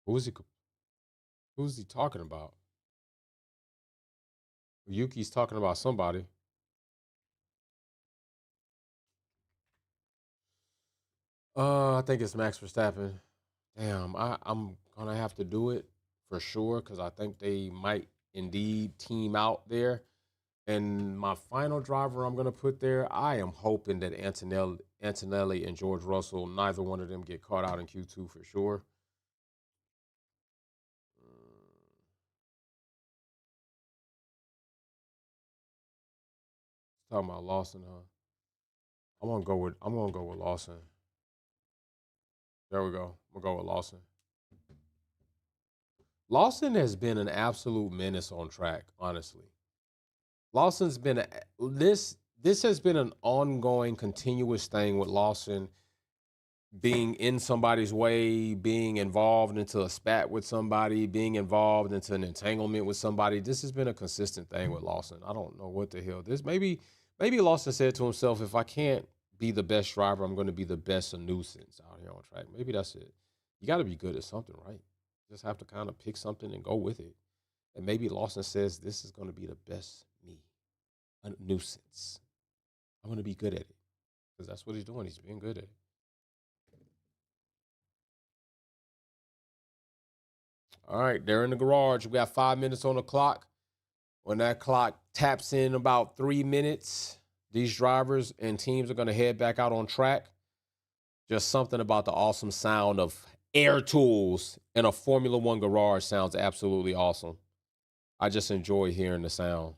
Who's he talking about? Yuki's talking about somebody. I think it's Max Verstappen. Damn, I'm gonna have to do it for sure because I think they might indeed team out there. And my final driver I'm gonna put there, I am hoping that Antonelli and George Russell, neither one of them get caught out in Q2 for sure. Talking about Lawson, huh? I'm gonna go with Lawson. There we go. I'm gonna go with Lawson. Lawson has been an absolute menace on track, honestly. Lawson's been this has been an ongoing, continuous thing with Lawson being in somebody's way, being involved into a spat with somebody, being involved into an entanglement with somebody. This has been a consistent thing with Lawson. I don't know what the hell this. Maybe Lawson said to himself, if I can't be the best driver, I'm going to be the best a nuisance out here on track. Maybe that's it. You got to be good at something, right? Just have to kind of pick something and go with it. And maybe Lawson says, this is going to be the best me, a nuisance. I'm going to be good at it because that's what he's doing. He's being good at it. All right, they're in the garage. We got 5 minutes on the clock. When that clock taps in about 3 minutes, these drivers and teams are going to head back out on track. Just something about the awesome sound of air tools in a Formula One garage sounds absolutely awesome. I just enjoy hearing the sound.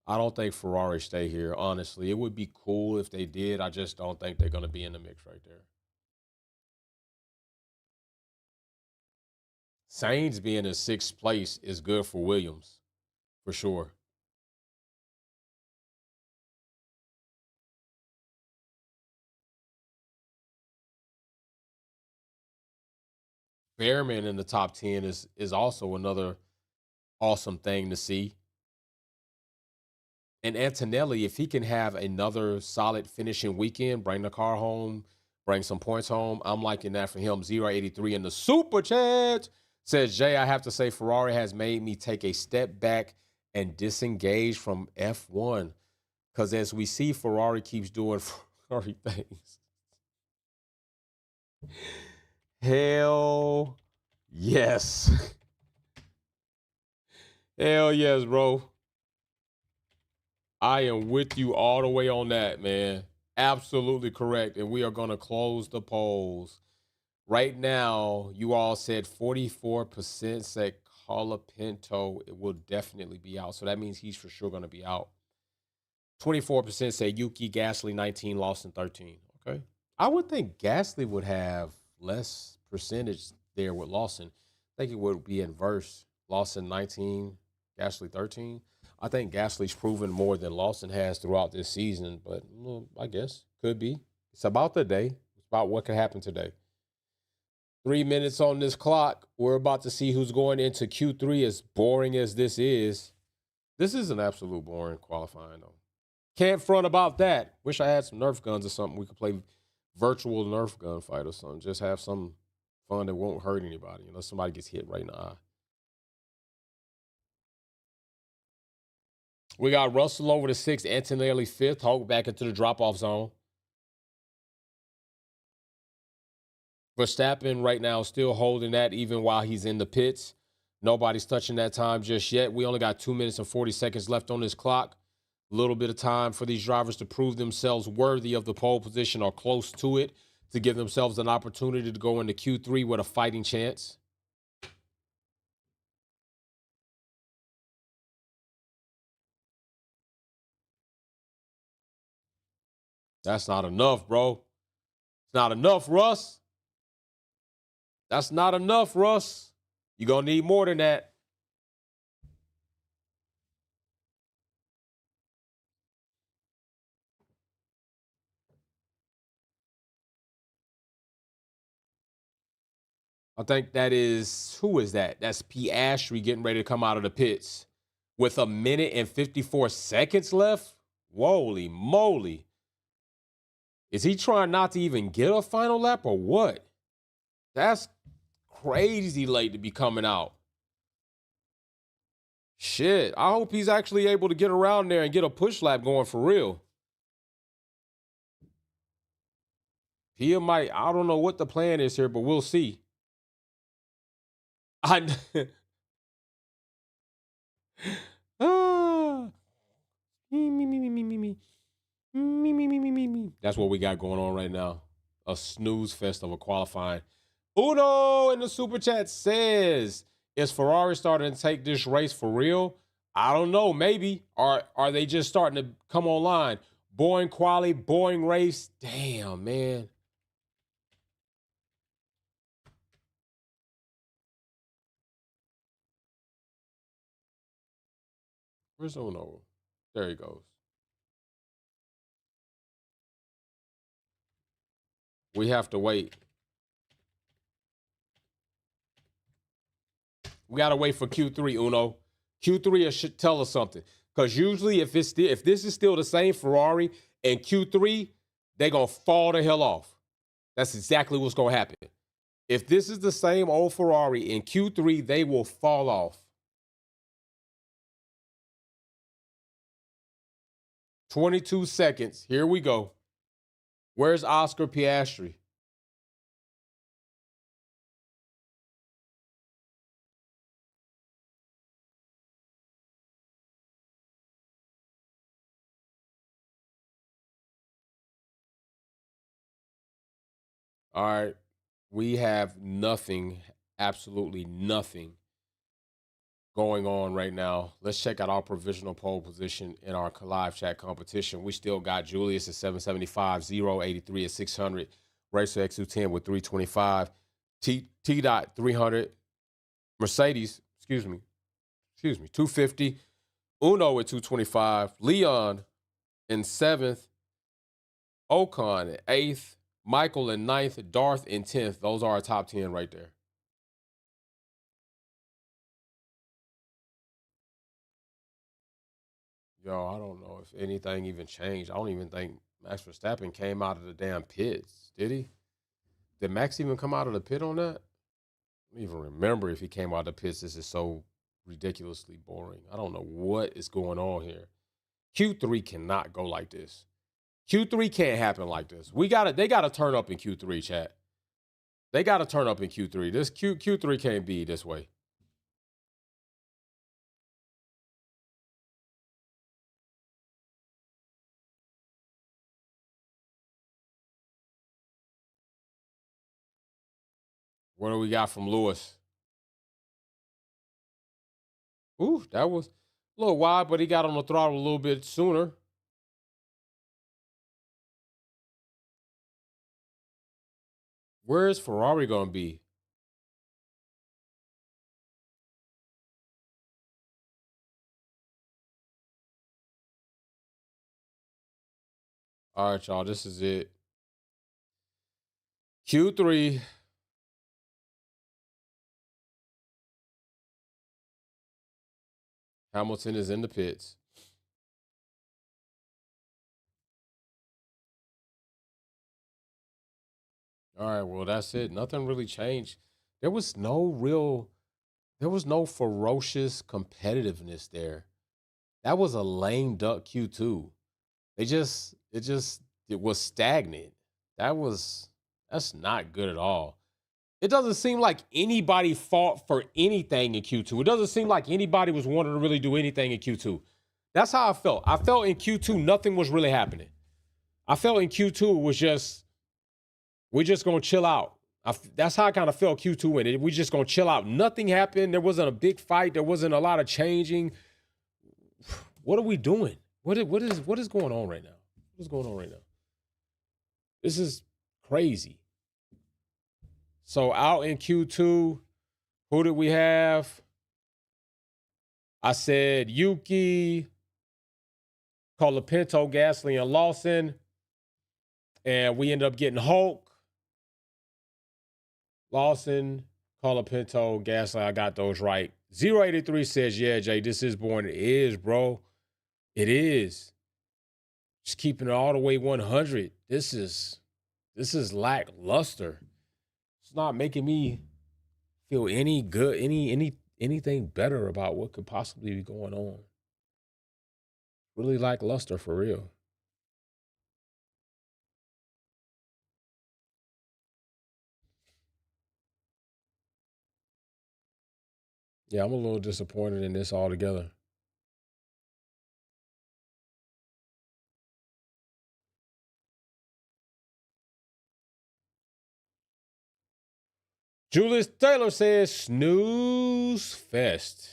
I don't think Ferrari stay here. Honestly, it would be cool if they did. I just don't think they're going to be in the mix right there. Sainz being in sixth place is good for Williams for sure. Behrman in the top 10 is also another awesome thing to see. And Antonelli, if he can have another solid finishing weekend, bring the car home, bring some points home, I'm liking that for him. 083 in the super chat says, Jay, I have to say Ferrari has made me take a step back and disengage from F1. Because as we see, Ferrari keeps doing Ferrari things. Hell yes. Hell yes, bro. I am with you all the way on that, man. Absolutely correct. And we are going to close the polls. Right now, you all said 44% said Carla Pinto it will definitely be out. So that means he's for sure going to be out. 24% say Yuki, Gasly 19, Lawson 13. Okay. I would think Gasly would have less percentage there with Lawson. I think it would be inverse. Lawson 19, Gasly 13. I think Gasly's proven more than Lawson has throughout this season, but I guess could be. It's about the day. It's about what could happen today. 3 minutes on this clock. We're about to see who's going into Q3. As boring as this is an absolute boring qualifying though. Can't front about that. Wish I had some Nerf guns or something. We could play virtual Nerf gun fight or something. Just have some fun that won't hurt anybody unless somebody gets hit right in the eye. We got Russell over the sixth, Antonelli fifth, Hulk back into the drop-off zone. Verstappen right now still holding that even while he's in the pits. Nobody's touching that time just yet. We only got 2 minutes and 40 seconds left on this clock. A little bit of time for these drivers to prove themselves worthy of the pole position or close to it to give themselves an opportunity to go into Q3 with a fighting chance. That's not enough, bro. It's not enough, Russ. That's not enough, Russ. You're going to need more than that. I think that is, who is that? That's Piastri getting ready to come out of the pits with 1 minute and 54 seconds left. Holy moly. Is he trying not to even get a final lap or what? That's crazy late to be coming out. Shit. I hope he's actually able to get around there and get a push lap going for real. Pia might, I don't know what the plan is here, but we'll see. I ah. Me. Me. That's what we got going on right now. A snooze fest of a qualifying. Uno in the super chat says, is Ferrari starting to take this race for real? I don't know. Maybe. Are they just starting to come online? Boring quali, boring race. Damn, man. Where's Uno? There he goes. We have to wait. We gotta wait for Q3, Uno. Q3 should tell us something. Because usually if this is still the same Ferrari in Q3, they're gonna fall the hell off. That's exactly what's gonna happen. If this is the same old Ferrari in Q3, they will fall off. 22 seconds. Here we go. Where's Oscar Piastri? All right. We have nothing, absolutely nothing going on right now. Let's check out our provisional pole position in our live chat competition. We still got Julius at 775, 083 at 600, Racer X210 with 325, T Dot 300, Mercedes, excuse me, 250, Uno at 225, Leon in 7th, Ocon at 8th, Michael in 9th, Darth in 10th. Those are our top 10 right there. Yo, I don't know if anything even changed. I don't even think Max Verstappen came out of the damn pits. Did he? Did Max even come out of the pit on that? I don't even remember if he came out of the pits. This is so ridiculously boring. I don't know what is going on here. Q3 cannot go like this. Q3 can't happen like this. They gotta turn up in Q3, chat. They gotta turn up in Q3. This Q3 can't be this way. What do we got from Lewis? Ooh, that was a little wide, but he got on the throttle a little bit sooner. Where is Ferrari gonna be? All right, y'all. This is it. Q3. Hamilton is in the pits. All right, well, that's it. Nothing really changed. There was no ferocious competitiveness there. That was a lame duck Q2. It was stagnant. That's not good at all. It doesn't seem like anybody fought for anything in Q2. It doesn't seem like anybody was wanting to really do anything in Q2. That's how I felt. I felt in Q2 nothing was really happening. I felt in Q2 it was just we're just gonna chill out. That's how I kind of felt Q2 in it. We're just gonna chill out. Nothing happened. There wasn't a big fight. There wasn't a lot of changing. What are we doing? What is going on right now? What is going on right now? This is crazy. So out in Q2, who did we have? I said Yuki, Colapinto, Gasly, and Lawson. And we ended up getting Hulk, Lawson, Colapinto, Gasly. I got those right. 083 says, yeah, Jay, this is boring. It is, bro. It is. Just keeping it all the way 100. This is lackluster. It's not making me feel any good, anything better about what could possibly be going on. Really lackluster for real. Yeah, I'm a little disappointed in this altogether. Julius Taylor says snooze fest.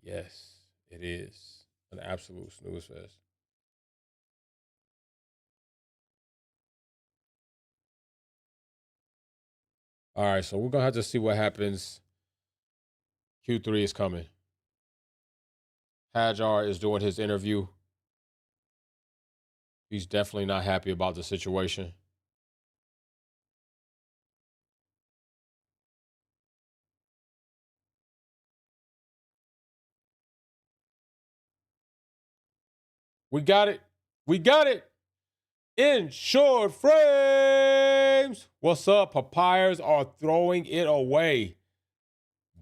Yes, it is an absolute snooze fest. All right, so we're gonna have to see what happens. Q3 is coming. Hajar is doing his interview. He's definitely not happy about the situation. We got it. We got it. In short frames. What's up? Papayas are throwing it away.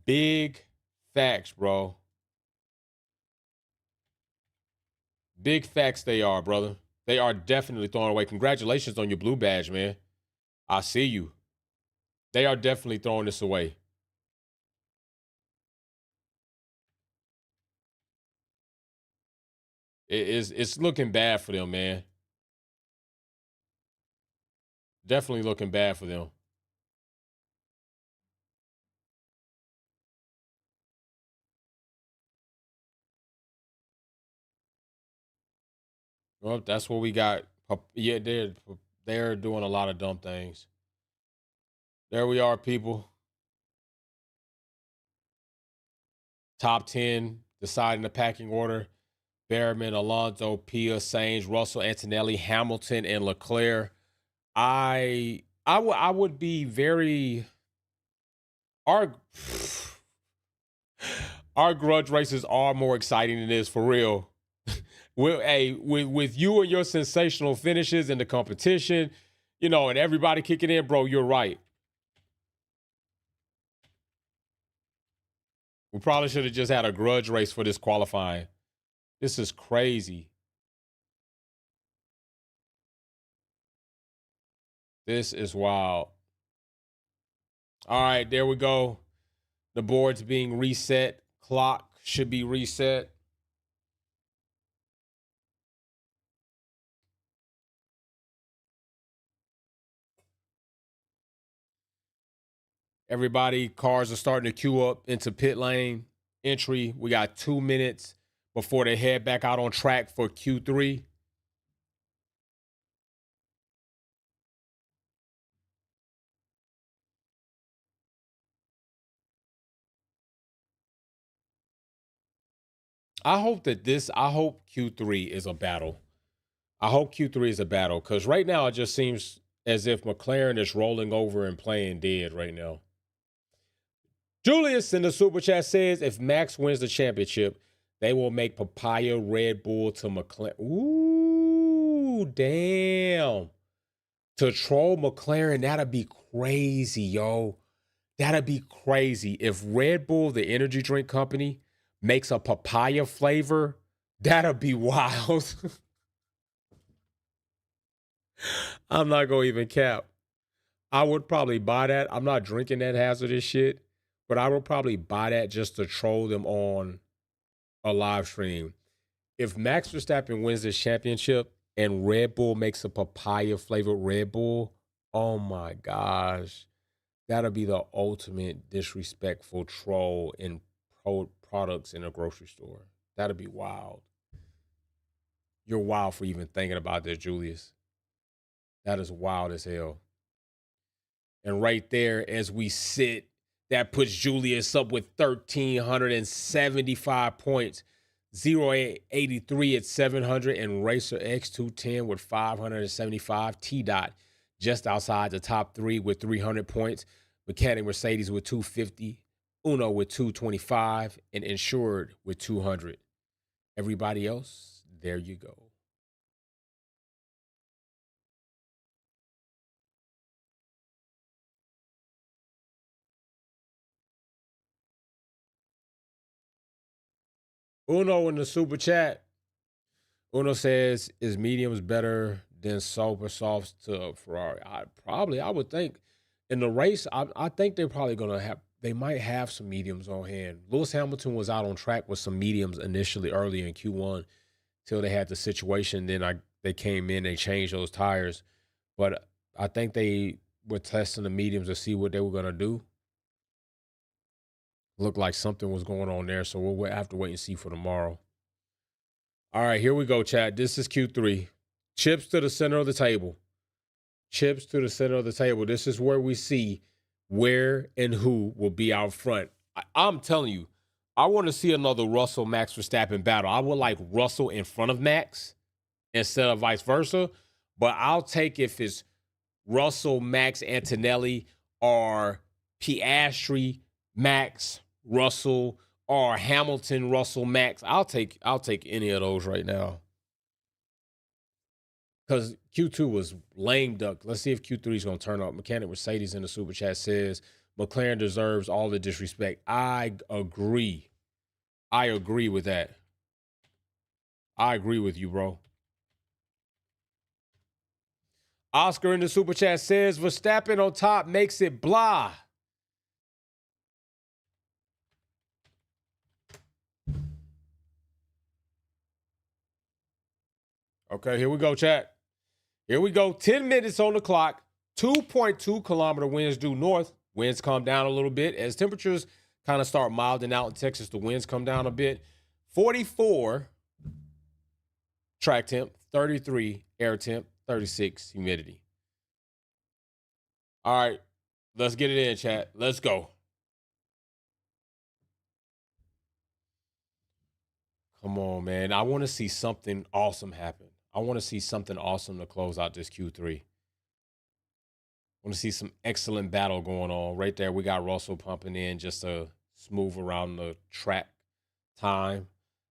Big facts, bro. Big facts they are, brother. They are definitely throwing away. Congratulations on your blue badge, man. I see you. They are definitely throwing this away. It's looking bad for them, man. Definitely looking bad for them. Well, that's what we got. Yeah, they're doing a lot of dumb things. There we are, people. Top 10, deciding the packing order. Behrman, Alonso, Pia, Sainz, Russell, Antonelli, Hamilton, and Leclerc. I would be very our our grudge races are more exciting than this for real. With you and your sensational finishes in the competition, and everybody kicking in, bro, you're right. We probably should have just had a grudge race for this qualifying. This is crazy. This is wild. All right, there we go. The board's being reset. Clock should be reset. Everybody, cars are starting to queue up into pit lane entry. We got 2 minutes before they head back out on track for Q3. I hope Q3 is a battle. I hope Q3 is a battle because right now it just seems as if McLaren is rolling over and playing dead right now. Julius in the super chat says if Max wins the championship, they will make Papaya Red Bull to McLaren. Ooh, damn. To troll McLaren, that'd be crazy, yo. That'd be crazy. If Red Bull, the energy drink company, makes a papaya flavor, that'd be wild. I'm not going to even cap. I would probably buy that. I'm not drinking that hazardous shit, but I would probably buy that just to troll them on a live stream. If Max Verstappen wins this championship and Red Bull makes a papaya flavored Red Bull, oh my gosh. That'll be the ultimate disrespectful troll in products in a grocery store. That'll be wild. You're wild for even thinking about this, Julius. That is wild as hell. And right there, as we sit, that puts Julius up with 1,375 points. 083 at 700 and Racer X210 with 575. T Dot just outside the top three with 300 points. Mechanic Mercedes with 250. Uno with 225 and Insured with 200. Everybody else, there you go. Uno in the super chat. Uno says, is mediums better than super softs to Ferrari? I would think. In the race, I think they're probably going to they might have some mediums on hand. Lewis Hamilton was out on track with some mediums initially early in Q1 till they had the situation. Then they came in, they changed those tires. But I think they were testing the mediums to see what they were going to do. Looked like something was going on there, so we'll have to wait and see for tomorrow. All right, here we go, chat. This is Q3. Chips to the center of the table. Chips to the center of the table. This is where we see where and who will be out front. I'm telling you, I want to see another Russell Max Verstappen battle. I would like Russell in front of Max instead of vice versa. But I'll take if it's Russell, Max, Antonelli, or Piastri, Max, Russell, or Hamilton, Russell, Max. I'll take any of those right now. Because Q2 was lame duck. Let's see if Q3 is going to turn up. Mechanic Mercedes in the super chat says McLaren deserves all the disrespect. I agree. I agree with that. I agree with you, bro. Oscar in the super chat says Verstappen on top makes it blah. Okay, here we go, chat. Here we go. 10 minutes on the clock. 2.2 kilometer winds due north. Winds come down a little bit. As temperatures kind of start milding out in Texas, the winds come down a bit. 44 track temp, 33 air temp, 36 humidity. All right, let's get it in, chat. Let's go. Come on, man. I want to see something awesome happen. I want to see something awesome to close out this Q3. I want to see some excellent battle going on. Right there, we got Russell pumping in just to smooth around the track time.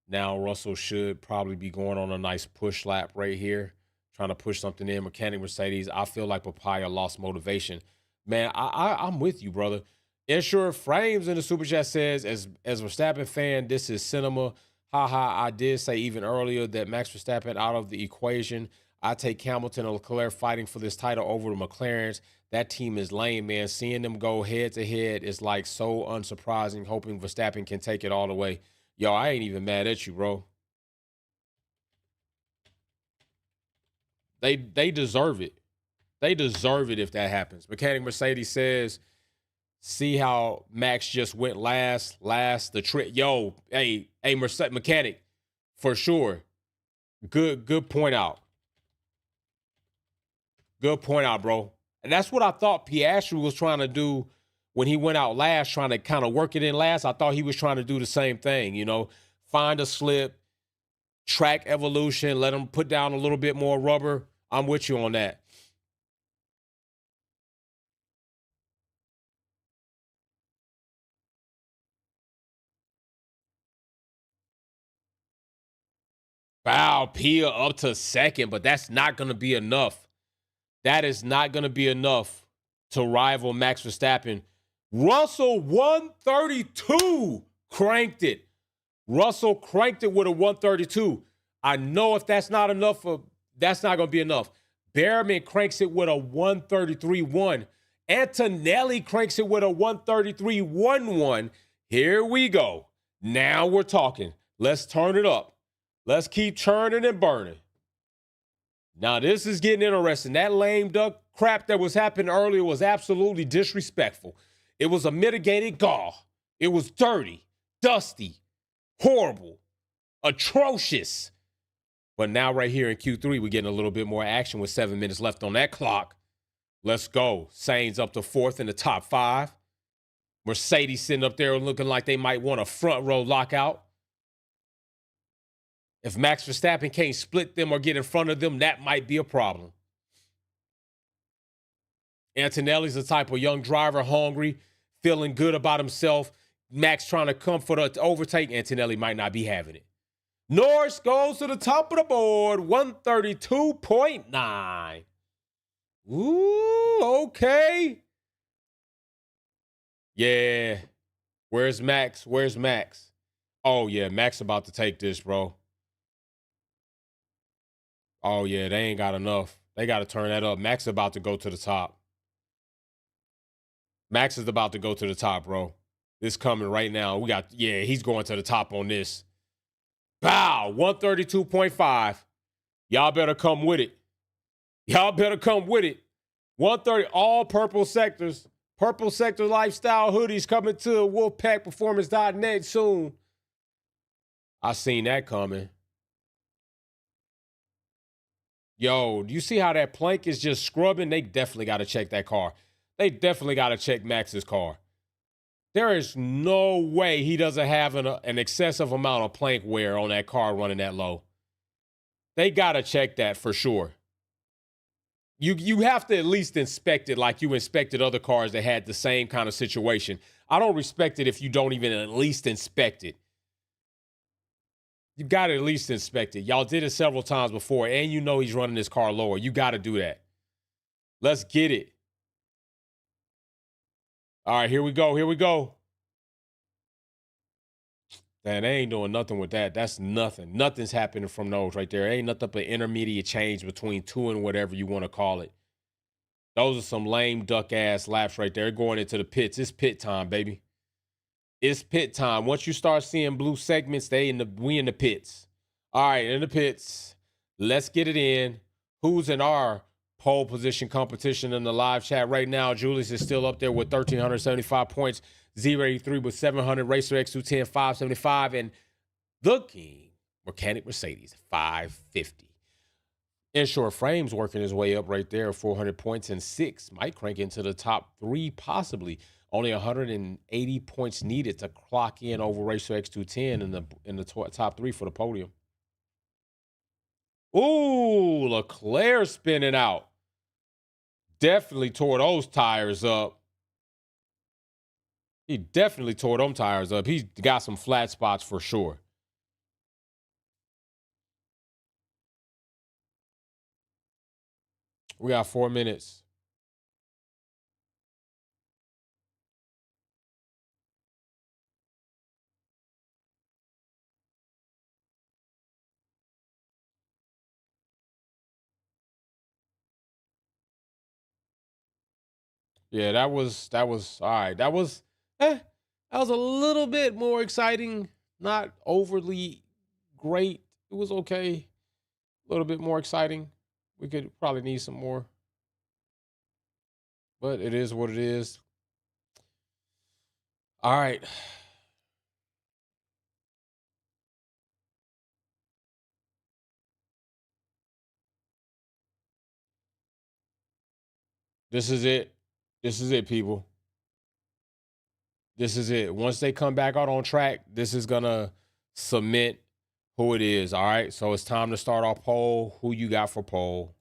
Now Russell should probably be going on a nice push lap right here, trying to push something in. Mechanic Mercedes, I feel like Papaya lost motivation. Man, I'm with you, brother. Ensure Frames in the Super Chat says, as Verstappen fan, this is cinema. Haha, I did say even earlier that Max Verstappen out of the equation. I take Hamilton and Leclerc fighting for this title over the McLarens. That team is lame, man. Seeing them go head to head is like so unsurprising, hoping Verstappen can take it all the way. Yo, I ain't even mad at you, bro. They deserve it. They deserve it if that happens. Mechanic Mercedes says, see how Max just went last the trip. Yo, hey, Mechanic, for sure. Good point out. Good point out, bro. And that's what I thought Piastri was trying to do when he went out last, trying to kind of work it in last. I thought he was trying to do the same thing, you know, find a slip, track evolution, let him put down a little bit more rubber. I'm with you on that. Wow, Pia up to second, but that's not going to be enough. That is not going to be enough to rival Max Verstappen. Russell 132 cranked it. Russell cranked it with a 132. I know if that's not enough, that's not going to be enough. Behrman cranks it with a 133.1. Antonelli cranks it with a 133.11. Here we go. Now we're talking. Let's turn it up. Let's keep churning and burning. Now, this is getting interesting. That lame duck crap that was happening earlier was absolutely disrespectful. It was a mitigated gall. It was dirty, dusty, horrible, atrocious. But now right here in Q3, we're getting a little bit more action with 7 minutes left on that clock. Let's go. Sainz up to fourth in the top 5. Mercedes sitting up there looking like they might want a front row lockout. If Max Verstappen can't split them or get in front of them, that might be a problem. Antonelli's the type of young driver, hungry, feeling good about himself. Max trying to come for the overtake. Antonelli might not be having it. Norris goes to the top of the board, 132.9. Ooh, okay. Yeah. Where's Max? Where's Max? Oh, yeah, Max about to take this, bro. Oh, yeah, they ain't got enough. They got to turn that up. Max is about to go to the top. Max is about to go to the top, bro. This coming right now. He's going to the top on this. Bow, 132.5. Y'all better come with it. Y'all better come with it. 130, all purple sectors. Purple sector lifestyle hoodies coming to wolfpackperformance.net soon. I seen that coming. Yo, do you see how that plank is just scrubbing? They definitely got to check that car. They definitely got to check Max's car. There is no way he doesn't have an excessive amount of plank wear on that car running that low. They got to check that for sure. You have to at least inspect it like you inspected other cars that had the same kind of situation. I don't respect it if you don't even at least inspect it. You got to at least inspect it. Y'all did it several times before, and you know he's running this car lower. You got to do that. Let's get it. All right, here we go. Here we go. Man, they ain't doing nothing with that. That's nothing. Nothing's happening from those right there. Ain't nothing but intermediate change between two and whatever you want to call it. Those are some lame duck-ass laps right there. Going into the pits. It's pit time, baby. It's pit time. Once you start seeing blue segments, we in the pits. All right, in the pits. Let's get it in. Who's in our pole position competition in the live chat right now? Julius is still up there with 1,375 points. 083 with 700. Racer X210, 575. And the king, Mechanic Mercedes, 550. Inshore Frames working his way up right there, 400 points and 6. Might crank into the top 3 possibly. Only 180 points needed to clock in over Racer X210 in the top 3 for the podium. Ooh, Leclerc spinning out. Definitely tore those tires up. He definitely tore them tires up. He's got some flat spots for sure. We got 4 minutes. Yeah, that was all right. That was a little bit more exciting. Not overly great. It was okay. A little bit more exciting. We could probably need some more. But it is what it is. All right. This is it. This is it, people. This is it. Once they come back out on track, this is gonna cement who it is. All right. So it's time to start off poll. Who you got for poll?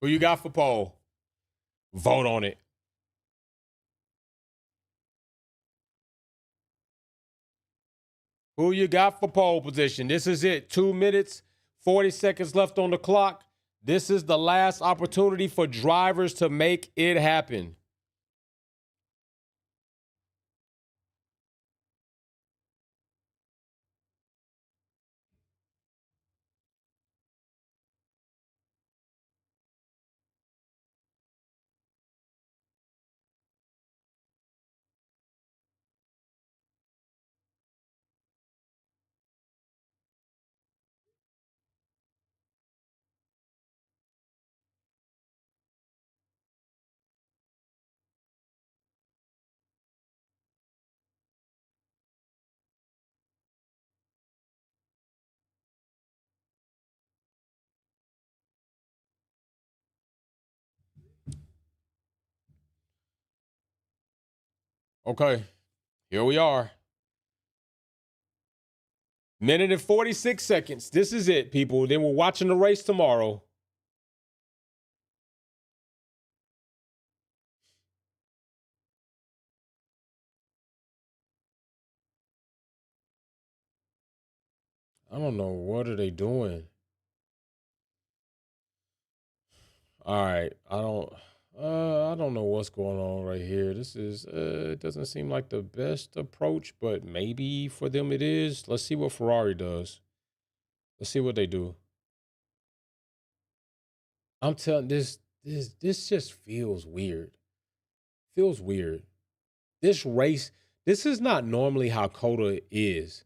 Who you got for poll? Vote on it. Who you got for pole position? This is it. 2 minutes, 40 seconds left on the clock. This is the last opportunity for drivers to make it happen. Okay, here we are. Minute and 46 seconds. This is it, people. Then we're watching the race tomorrow. I don't know. What are they doing? All right. I don't know what's going on right here. This is it doesn't seem like the best approach, but maybe for them it is. Let's see what Ferrari does. Let's see what they do. I'm telling this just feels weird. Feels weird. This race, this is not normally how Coda is.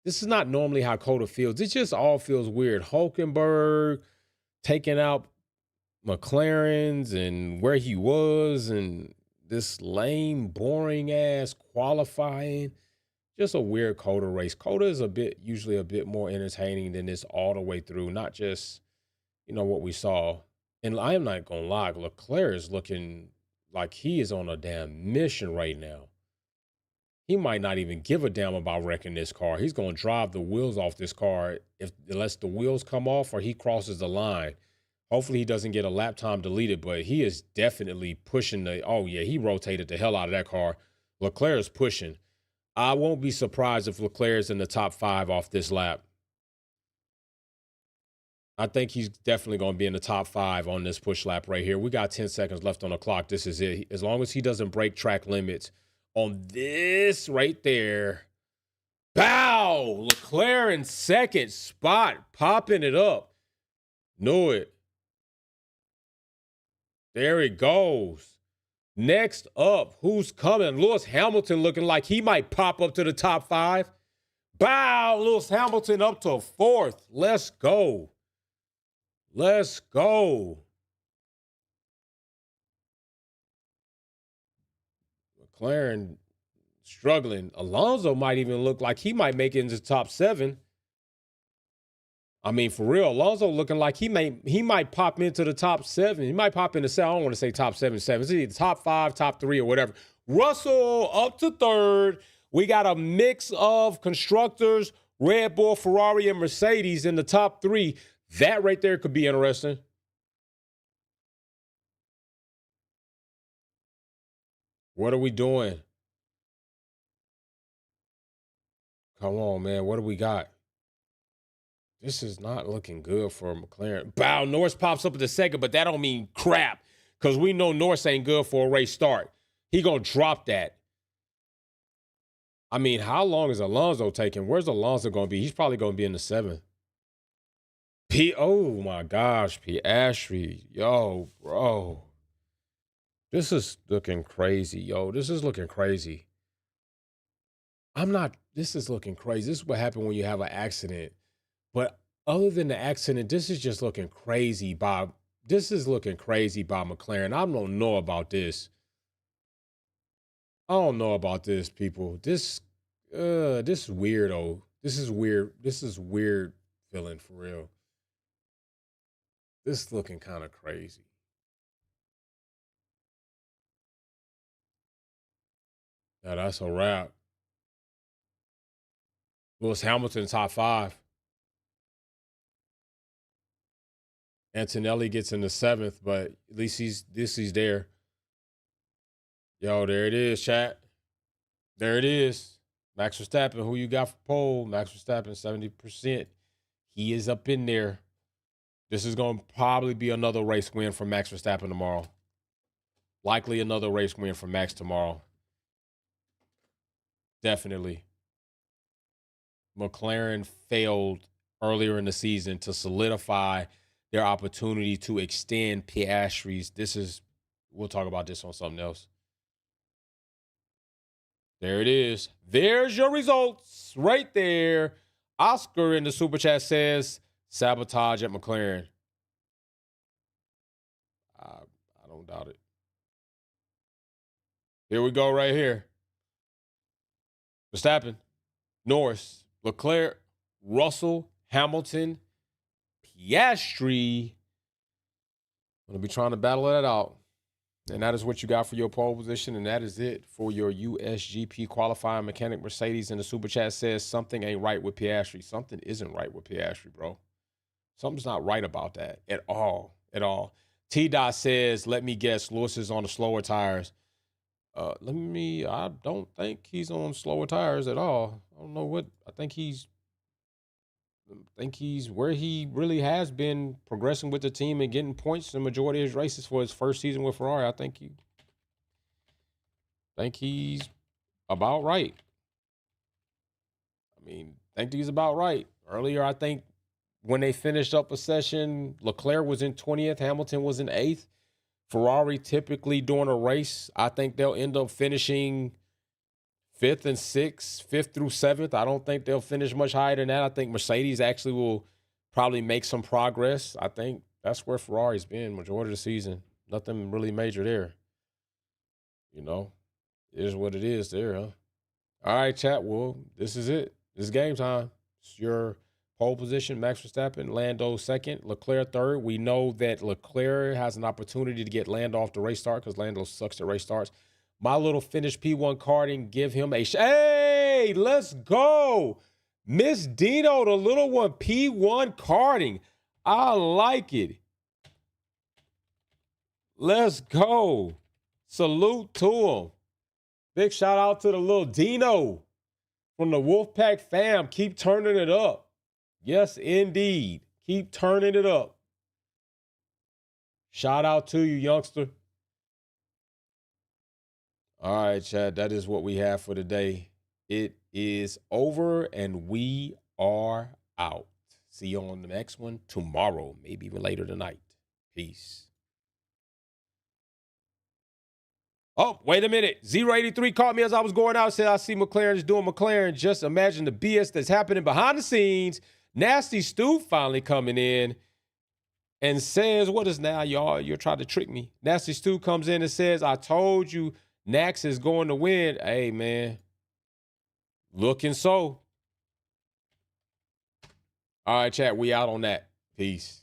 This is not normally how Coda feels. It just all feels weird. Hulkenberg taking out McLaren's and where he was and this lame, boring ass qualifying. Just a weird Coda race. Coda is usually a bit more entertaining than this all the way through, not just, what we saw. And I am not gonna lie, Leclerc is looking like he is on a damn mission right now. He might not even give a damn about wrecking this car. He's gonna drive the wheels off this car unless the wheels come off or he crosses the line. Hopefully he doesn't get a lap time deleted, but he is definitely pushing he rotated the hell out of that car. Leclerc is pushing. I won't be surprised if Leclerc is in the top 5 off this lap. I think he's definitely going to be in the top 5 on this push lap right here. We got 10 seconds left on the clock. This is it. As long as he doesn't break track limits on this right there. Bow! Leclerc in second spot, popping it up. Knew it. There it goes. Next up, who's coming? Lewis Hamilton looking like he might pop up to the top 5. Bow, Lewis Hamilton up to 4th. Let's go. Let's go. McLaren struggling. Alonso might even look like he might make it into the top 7. I mean, for real, Alonso looking like he might pop into the top 7. He might pop into 7. I don't want to say top 7. It's either top 5, top 3, or whatever. Russell up to 3rd. We got a mix of constructors, Red Bull, Ferrari, and Mercedes in the top 3. That right there could be interesting. What are we doing? Come on, man. What do we got? This is not looking good for McLaren. Bow, Norris pops up at the 2nd, but that don't mean crap because we know Norris ain't good for a race start. He going to drop that. I mean, how long is Alonso taking? Where's Alonso going to be? He's probably going to be in the 7th. Oh, my gosh, Piastri. Yo, bro. This is looking crazy, yo. This is looking crazy. This is looking crazy. This is what happened when you have an accident. But other than the accident, this is just looking crazy, Bob. This is looking crazy by McLaren. I don't know about this. I don't know about this, people. This is weirdo. This is weird. This is weird feeling for real. This is looking kind of crazy. Now that's a wrap. Lewis Hamilton top 5. Antonelli gets in the 7th, but at least he's there. Yo, there it is, chat. There it is. Max Verstappen, who you got for pole? Max Verstappen, 70%. He is up in there. This is going to probably be another race win for Max Verstappen tomorrow. Likely another race win for Max tomorrow. Definitely. McLaren failed earlier in the season to solidify their opportunity to extend Piastri's. We'll talk about this on something else. There it is. There's your results right there. Oscar in the super chat says sabotage at McLaren. I don't doubt it. Here we go right here. Verstappen, Norris, Leclerc, Russell, Hamilton, Piastri. I'm going to be trying to battle that out. And that is what you got for your pole position. And that is it for your USGP qualifying mechanic. Mercedes in the super chat says something ain't right with Piastri. Something isn't right with Piastri, bro. Something's not right about that at all. At all. T-Dot says, let me guess, Lewis is on the slower tires. I don't think he's on slower tires at all. I don't know what. I think he's where he really has been progressing with the team and getting points in the majority of his races for his first season with Ferrari. I think he's about right. I think he's about right. Earlier, I think when they finished up a session, Leclerc was in 20th, Hamilton was in 8th. Ferrari typically during a race, I think they'll end up finishing 5th and 6th, 5th through 7th. I don't think they'll finish much higher than that. I think Mercedes actually will probably make some progress. I think that's where Ferrari's been majority of the season. Nothing really major there. You know, it is what it is there, huh? All right, chat. Well, this is it. This is game time. It's your pole position, Max Verstappen, Lando 2nd, Leclerc 3rd. We know that Leclerc has an opportunity to get Lando off the race start because Lando sucks at race starts. My little Finnish P1 karting, give him a hey, let's go. Miss Dino, the little one, P1 karting. I like it. Let's go. Salute to him. Big shout out to the little Dino from the Wolfpack fam. Keep turning it up. Yes, indeed. Keep turning it up. Shout out to you, youngster. All right, Chad, that is what we have for today. It is over, and we are out. See you on the next one tomorrow, maybe even later tonight. Peace. Oh, wait a minute. 083 caught me as I was going out. Said, I see McLaren is doing McLaren. Just imagine the BS that's happening behind the scenes. Nasty Stu finally coming in and says, what is now, y'all? You're trying to trick me. Nasty Stu comes in and says, I told you Nax is going to win. Hey, man. Looking so. All right, chat. We out on that. Peace.